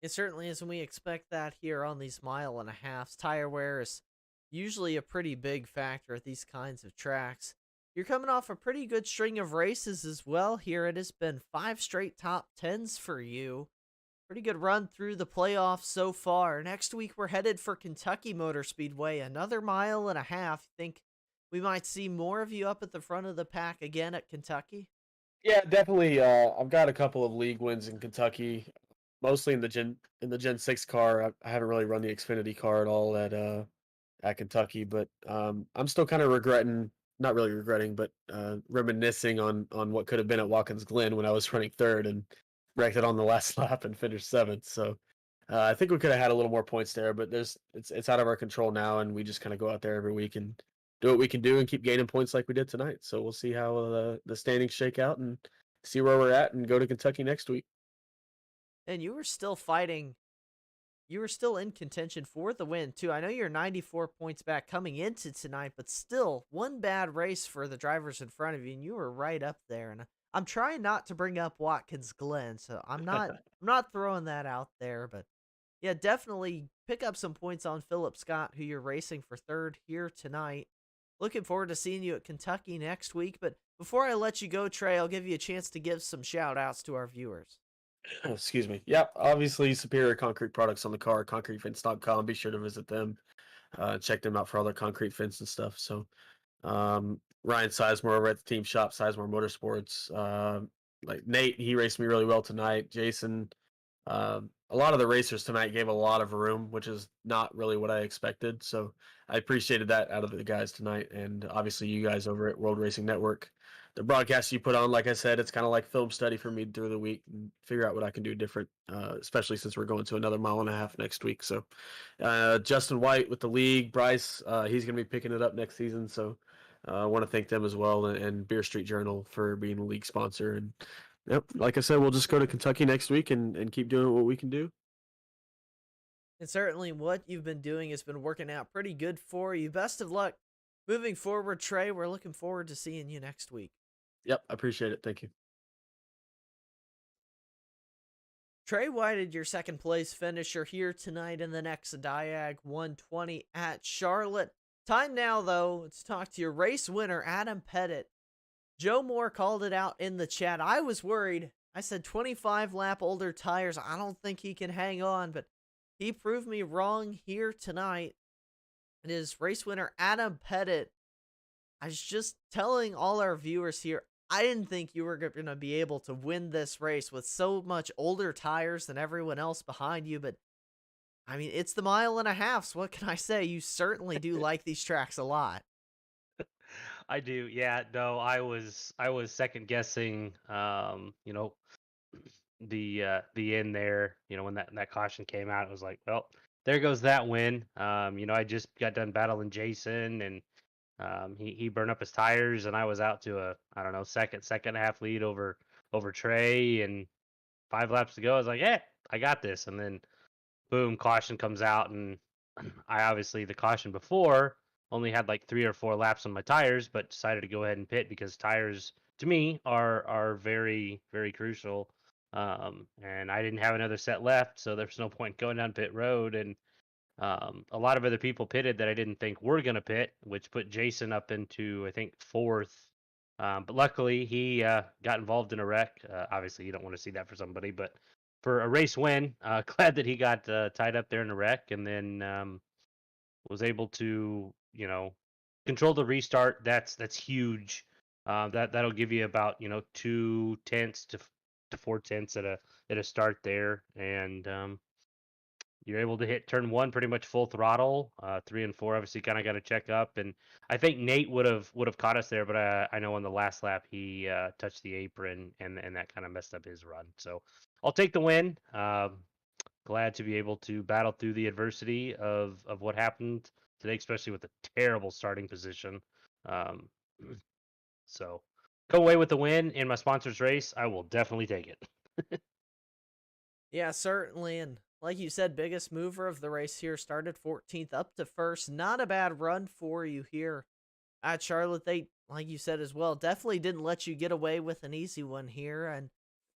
It certainly is, and we expect that here on these mile and a halves. Tire wear is usually a pretty big factor at these kinds of tracks. You're coming off a pretty good string of races as well here. It has been 5 straight top tens for you. Pretty good run through the playoffs so far. Next week, we're headed for Kentucky Motor Speedway. Another mile and a half. Think we might see more of you up at the front of the pack again at Kentucky? yeah, definitely. I've got a couple of league wins in Kentucky, mostly in the Gen 6 car. I haven't really run the Xfinity car at all at Kentucky, but I'm still kind of regretting, not really regretting, but reminiscing on what could have been at Watkins Glen when I was running third and wrecked it on the last lap and finished seventh. So I think we could have had a little more points there, but it's out of our control now, and we just kind of go out there every week and do what we can do and keep gaining points like we did tonight. So we'll see how the standings shake out and see where we're at and go to Kentucky next week. And you were still fighting. You were still in contention for the win, too. I know you're 94 points back coming into tonight, but still, one bad race for the drivers in front of you, and you were right up there. And I'm trying not to bring up Watkins Glen, so I'm not throwing that out there, but yeah, definitely pick up some points on Philip Scott, who you're racing for third here tonight. Looking forward to seeing you at Kentucky next week. But before I let you go, Trey, I'll give you a chance to give some shout outs to our viewers. Excuse me. Yep, obviously Superior Concrete Products on the car, concretefence.com. Be sure to visit them. Check them out for all their concrete fence and stuff. So Ryan Sizemore over at the team shop, Sizemore Motorsports. Like Nate, he raced me really well tonight. Jason, a lot of the racers tonight gave a lot of room, which is not really what I expected. So I appreciated that out of the guys tonight, and obviously you guys over at World Racing Network. The broadcast you put on, like I said, it's kind of like film study for me through the week and figure out what I can do different, especially since we're going to another mile and a half next week. So Justin White with the league, Bryce, he's going to be picking it up next season. So I want to thank them as well, and Beer Street Journal for being a league sponsor. And yep, like I said, we'll just go to Kentucky next week and keep doing what we can do. And certainly what you've been doing has been working out pretty good for you. Best of luck moving forward, Trey. We're looking forward to seeing you next week. Yep, I appreciate it. Thank you. Trey Whited, your second place finisher here tonight in the NexDiag 120 at Charlotte. Time now, though, to talk to your race winner, Adam Pettit. Joe Moore called it out in the chat. I was worried. I said 25 lap older tires. I don't think he can hang on, but he proved me wrong here tonight. It is race winner Adam Pettit. I was just telling all our viewers here, I didn't think you were going to be able to win this race with so much older tires than everyone else behind you, but I mean, it's the mile and a half, so what can I say? You certainly do like these tracks a lot. I do. Yeah, no, I was second guessing the end there, when that caution came out, it was like, well, there goes that win. I just got done battling Jason, and He burned up his tires, and I was out to a, I don't know, second and a half lead over Trey, and 5 laps to go. I was like, "Yeah, I got this." And then boom, caution comes out, and I obviously, the caution before only had like 3 or 4 laps on my tires, but decided to go ahead and pit because tires to me are very very crucial. And I didn't have another set left, so there's no point going down pit road. And a lot of other people pitted that I didn't think were going to pit, which put Jason up into, I think, fourth. But luckily, he got involved in a wreck. Obviously, you don't want to see that for somebody, but for a race win, glad that he got tied up there in a wreck, and then was able to, control the restart. That's huge. That'll give you about 2 tenths to 4 tenths at a start there, and you're able to hit turn one pretty much full throttle. 3 and 4 obviously kind of got to check up, and I think Nate would have caught us there, but I know on the last lap he touched the apron, and that kind of messed up his run. So I'll take the win. Glad to be able to battle through the adversity of what happened today, especially with a terrible starting position. Um, so come away with the win in my sponsor's race. I will definitely take it. Yeah, certainly. And like you said, biggest mover of the race here, started 14th up to first. Not a bad run for you here at Charlotte. They, like you said as well, definitely didn't let you get away with an easy one here. And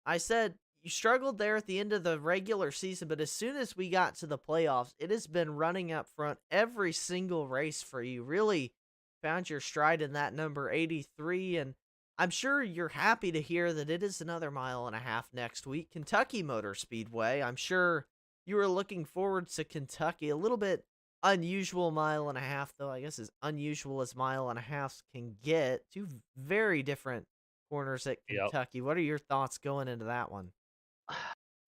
I said you struggled there at the end of the regular season, but as soon as we got to the playoffs, it has been running up front every single race for you. Really found your stride in that number 83. And I'm sure you're happy to hear that it is another mile and a half next week. Kentucky Motor Speedway. I'm sure you were looking forward to Kentucky. A little bit unusual mile and a half, though. I guess as unusual as mile and a half can get. Two very different corners at Yep. Kentucky. What are your thoughts going into that one?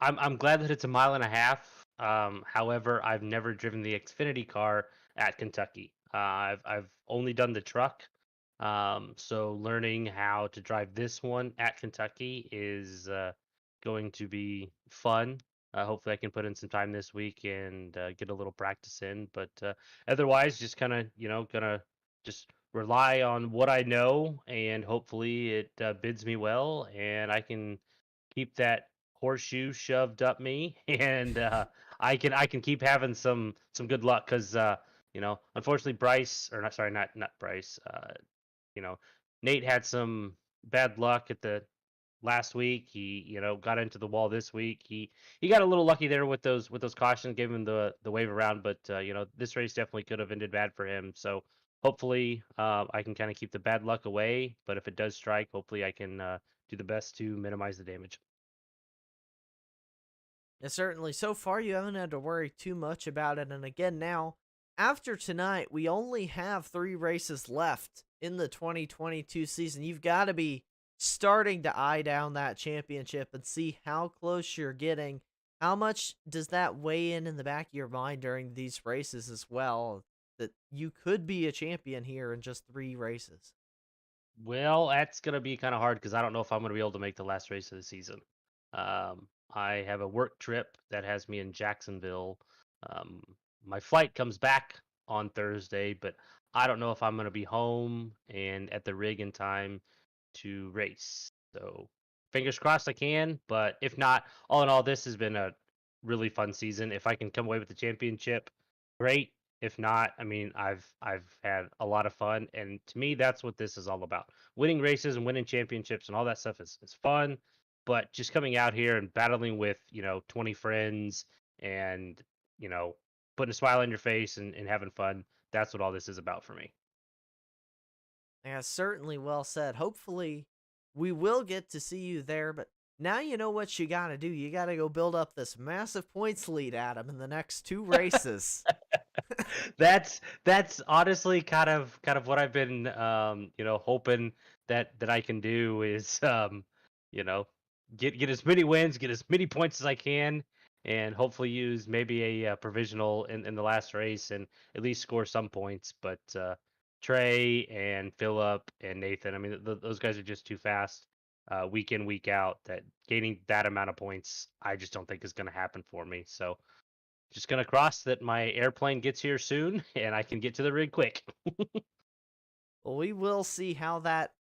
I'm glad that it's a mile and a half. However, I've never driven the Xfinity car at Kentucky. I've only done the truck. So learning how to drive this one at Kentucky is going to be fun. Hopefully, I can put in some time this week and get a little practice in. But otherwise, just kind of gonna just rely on what I know, and hopefully it bids me well, and I can keep that horseshoe shoved up me, and I can keep having some good luck because unfortunately Bryce, or not, sorry, not Bryce, you know Nate had some bad luck at the last week. He got into the wall this week. He got a little lucky there with those cautions, gave him the wave around, but this race definitely could have ended bad for him. So hopefully I can kind of keep the bad luck away, but if it does strike, hopefully I can do the best to minimize the damage. Yeah, certainly. So far, you haven't had to worry too much about it. And again, now, after tonight, we only have 3 races left in the 2022 season. You've got to be starting to eye down that championship and see how close you're getting. How much does that weigh in the back of your mind during these races as well? That you could be a champion here in just 3 races. Well, that's gonna be kind of hard because I don't know if I'm gonna be able to make the last race of the season. I have a work trip that has me in Jacksonville. Um, my flight comes back on Thursday, but I don't know if I'm gonna be home and at the rig in time to race. So fingers crossed I can, but if not, all in all, this has been a really fun season. If I can come away with the championship, great. If not, I mean, I've had a lot of fun, and to me, that's what this is all about. Winning races and winning championships and all that stuff is fun, but just coming out here and battling with 20 friends and you know putting a smile on your face and having fun. That's what all this is about for me. Yeah, certainly well said. Hopefully, we will get to see you there, but now you know what you got to do. You got to go build up this massive points lead, Adam, in the next 2 races. That's honestly kind of what I've been hoping that I can do is you know get as many wins, get as many points as I can, and hopefully use maybe a provisional in the last race and at least score some points. But Trey and Philip and Nathan, I mean those guys are just too fast week in week out, that gaining that amount of points I just don't think is going to happen for me. So just gonna cross that my airplane gets here soon and I can get to the rig quick. Well, we will see how that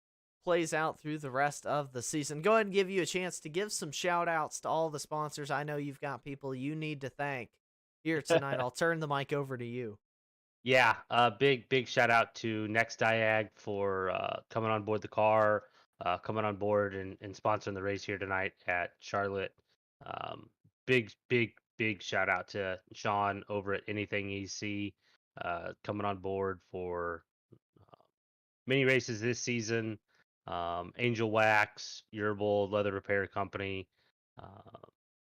plays out through the rest of the season. Go ahead and give you a chance to give some shout outs to all the sponsors. I know you've got people you need to thank here tonight. I'll turn the mic over to you. Yeah, big shout out to NexDiag for coming on board the car, coming on board and sponsoring the race here tonight at Charlotte. Big shout out to Sean over at Anything EC, coming on board for many races this season. Angel Wax, Yerbal Leather Repair Company, uh,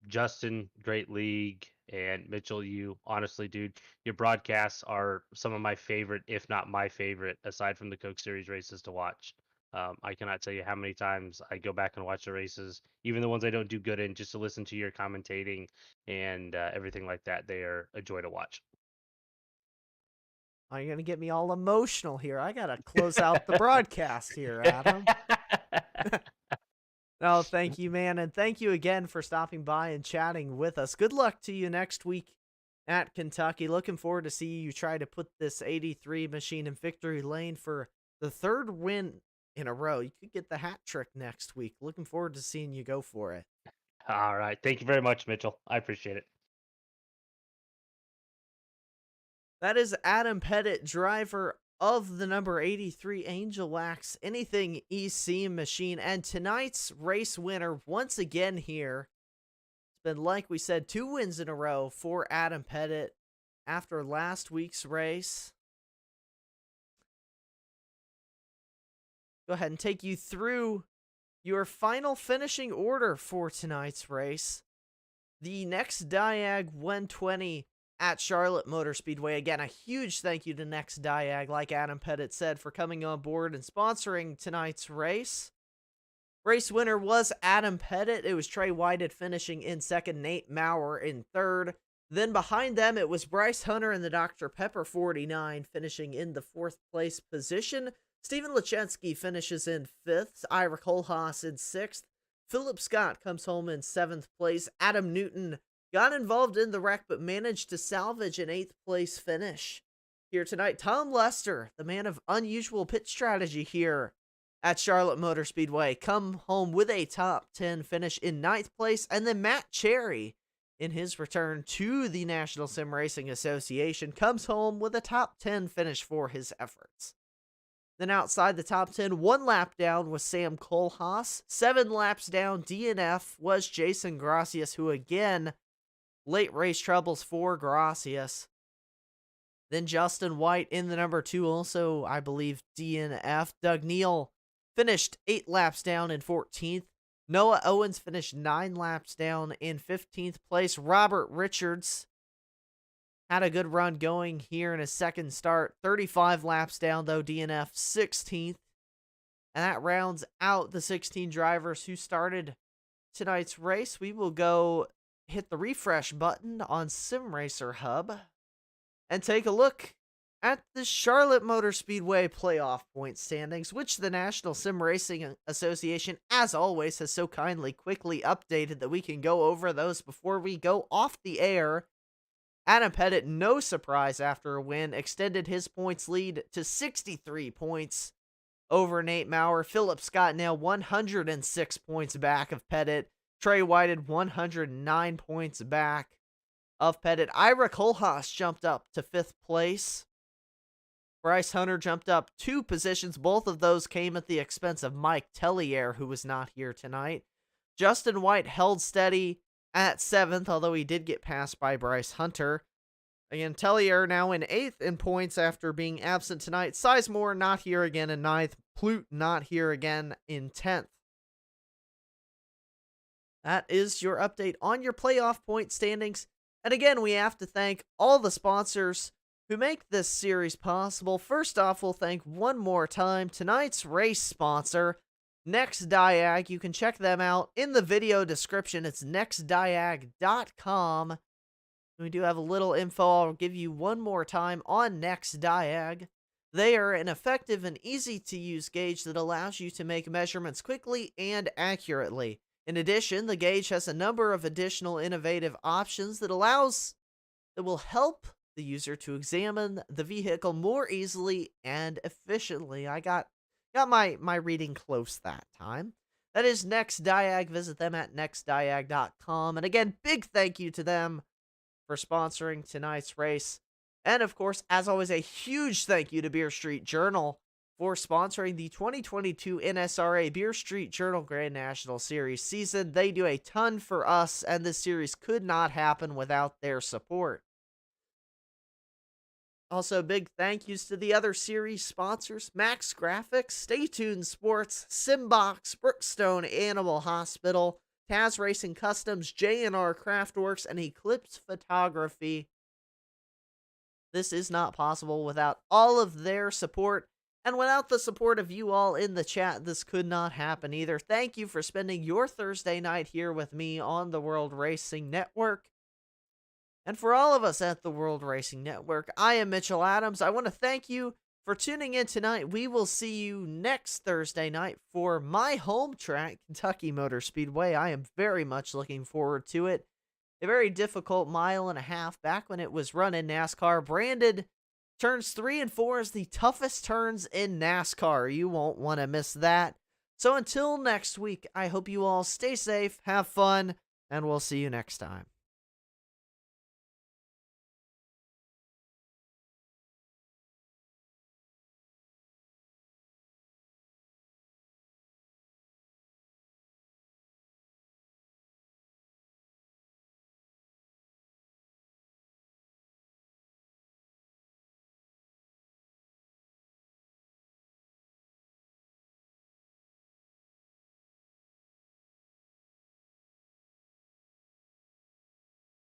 Justin, Great League, and Mitchell, you honestly, dude, your broadcasts are some of my favorite, if not my favorite, aside from the Coke Series races to watch. I cannot tell you how many times I go back and watch the races, even the ones I don't do good in, just to listen to your commentating and everything like that. They are a joy to watch. Are you going to get me all emotional here? I got to close out the broadcast here, Adam. No, thank you, man. And thank you again for stopping by and chatting with us. Good luck to you next week at Kentucky. Looking forward to see you try to put this 83 machine in victory lane for the third win in a row. You could get the hat trick next week. Looking forward to seeing you go for it. All right. Thank you very much, Mitchell. I appreciate it. That is Adam Pettit, driver of the number 83 Angel Wax Anything EC machine, and tonight's race winner once again here. It's been, like we said, 2 wins in a row for Adam Pettit after last week's race. Go ahead and take you through your final finishing order for tonight's race. The NexDiag 120 at Charlotte Motor Speedway. Again, a huge thank you to NexDiag, like Adam Pettit said, for coming on board and sponsoring tonight's race. Race winner was Adam Pettit. It was Trey Whited finishing in second, Nate Maurer in third. Then behind them, it was Bryce Hunter and the Dr. Pepper 49 finishing in the 4th place position. Stephen Lachensky finishes in 5th. Ira Kohlhaas in 6th. Philip Scott comes home in 7th place. Adam Newton got involved in the wreck, but managed to salvage an 8th place finish. Here tonight, Tom Lester, the man of unusual pit strategy here at Charlotte Motor Speedway, come home with a top 10 finish in 9th place. And then Matt Cherry, in his return to the National Sim Racing Association, comes home with a top 10 finish for his efforts. Then outside the top 10, 1 lap down was Sam Kohlhaas. 7 laps down, DNF, was Jason Gracias, who again, late race troubles for Gracias. Then Justin White in the number 2, also, I believe, DNF. Doug Neal finished 8 laps down in 14th. Noah Owens finished 9 laps down in 15th place. Robert Richards had a good run going here in his second start. 35 laps down, though, DNF 16th. And that rounds out the 16 drivers who started tonight's race. We will go hit the refresh button on Sim Racer Hub and take a look at the Charlotte Motor Speedway playoff point standings, which the National Sim Racing Association, as always, has so kindly quickly updated that we can go over those before we go off the air. Adam Pettit, no surprise after a win, extended his points lead to 63 points over Nate Maurer. Philip Scott now 106 points back of Pettit. Trey Whited 109 points back of Pettit. Ira Kohlhaas jumped up to 5th place. Bryce Hunter jumped up 2 positions. Both of those came at the expense of Mike Tellier, who was not here tonight. Justin White held steady at 7th, although he did get passed by Bryce Hunter. Again, Tellier now in 8th in points after being absent tonight. Sizemore not here again in 9th. Plute not here again in 10th. That is your update on your playoff point standings. And again, we have to thank all the sponsors who make this series possible. First off, we'll thank one more time tonight's race sponsor, NexDiag. You can check them out in the video description. It's nexdiag.com. We do have a little info I'll give you one more time on NexDiag. They are an effective and easy-to-use gauge that allows you to make measurements quickly and accurately. In addition, the gauge has a number of additional innovative options that will help the user to examine the vehicle more easily and efficiently. I got my reading close that time. That is NexDiag. Visit them at nexdiag.com. And again, big thank you to them for sponsoring tonight's race. And of course, as always, a huge thank you to Beer Street Journal for sponsoring the 2022 NSRA Beer Street Journal Grand National Series season. They do a ton for us, and this series could not happen without their support. Also, big thank yous to the other series sponsors: Max Graphics, Stay Tuned Sports, Simbox, Brookstone Animal Hospital, Taz Racing Customs, J&R Craftworks, and Eclipse Photography. This is not possible without all of their support, and without the support of you all in the chat, this could not happen either. Thank you for spending your Thursday night here with me on the World Racing Network. And for all of us at the World Racing Network, I am Mitchell Adams. I want to thank you for tuning in tonight. We will see you next Thursday night for my home track, Kentucky Motor Speedway. I am very much looking forward to it. A very difficult 1.5 miles back when it was run in NASCAR. Branded turns 3 and 4 as the toughest turns in NASCAR. You won't want to miss that. So until next week, I hope you all stay safe, have fun, and we'll see you next time.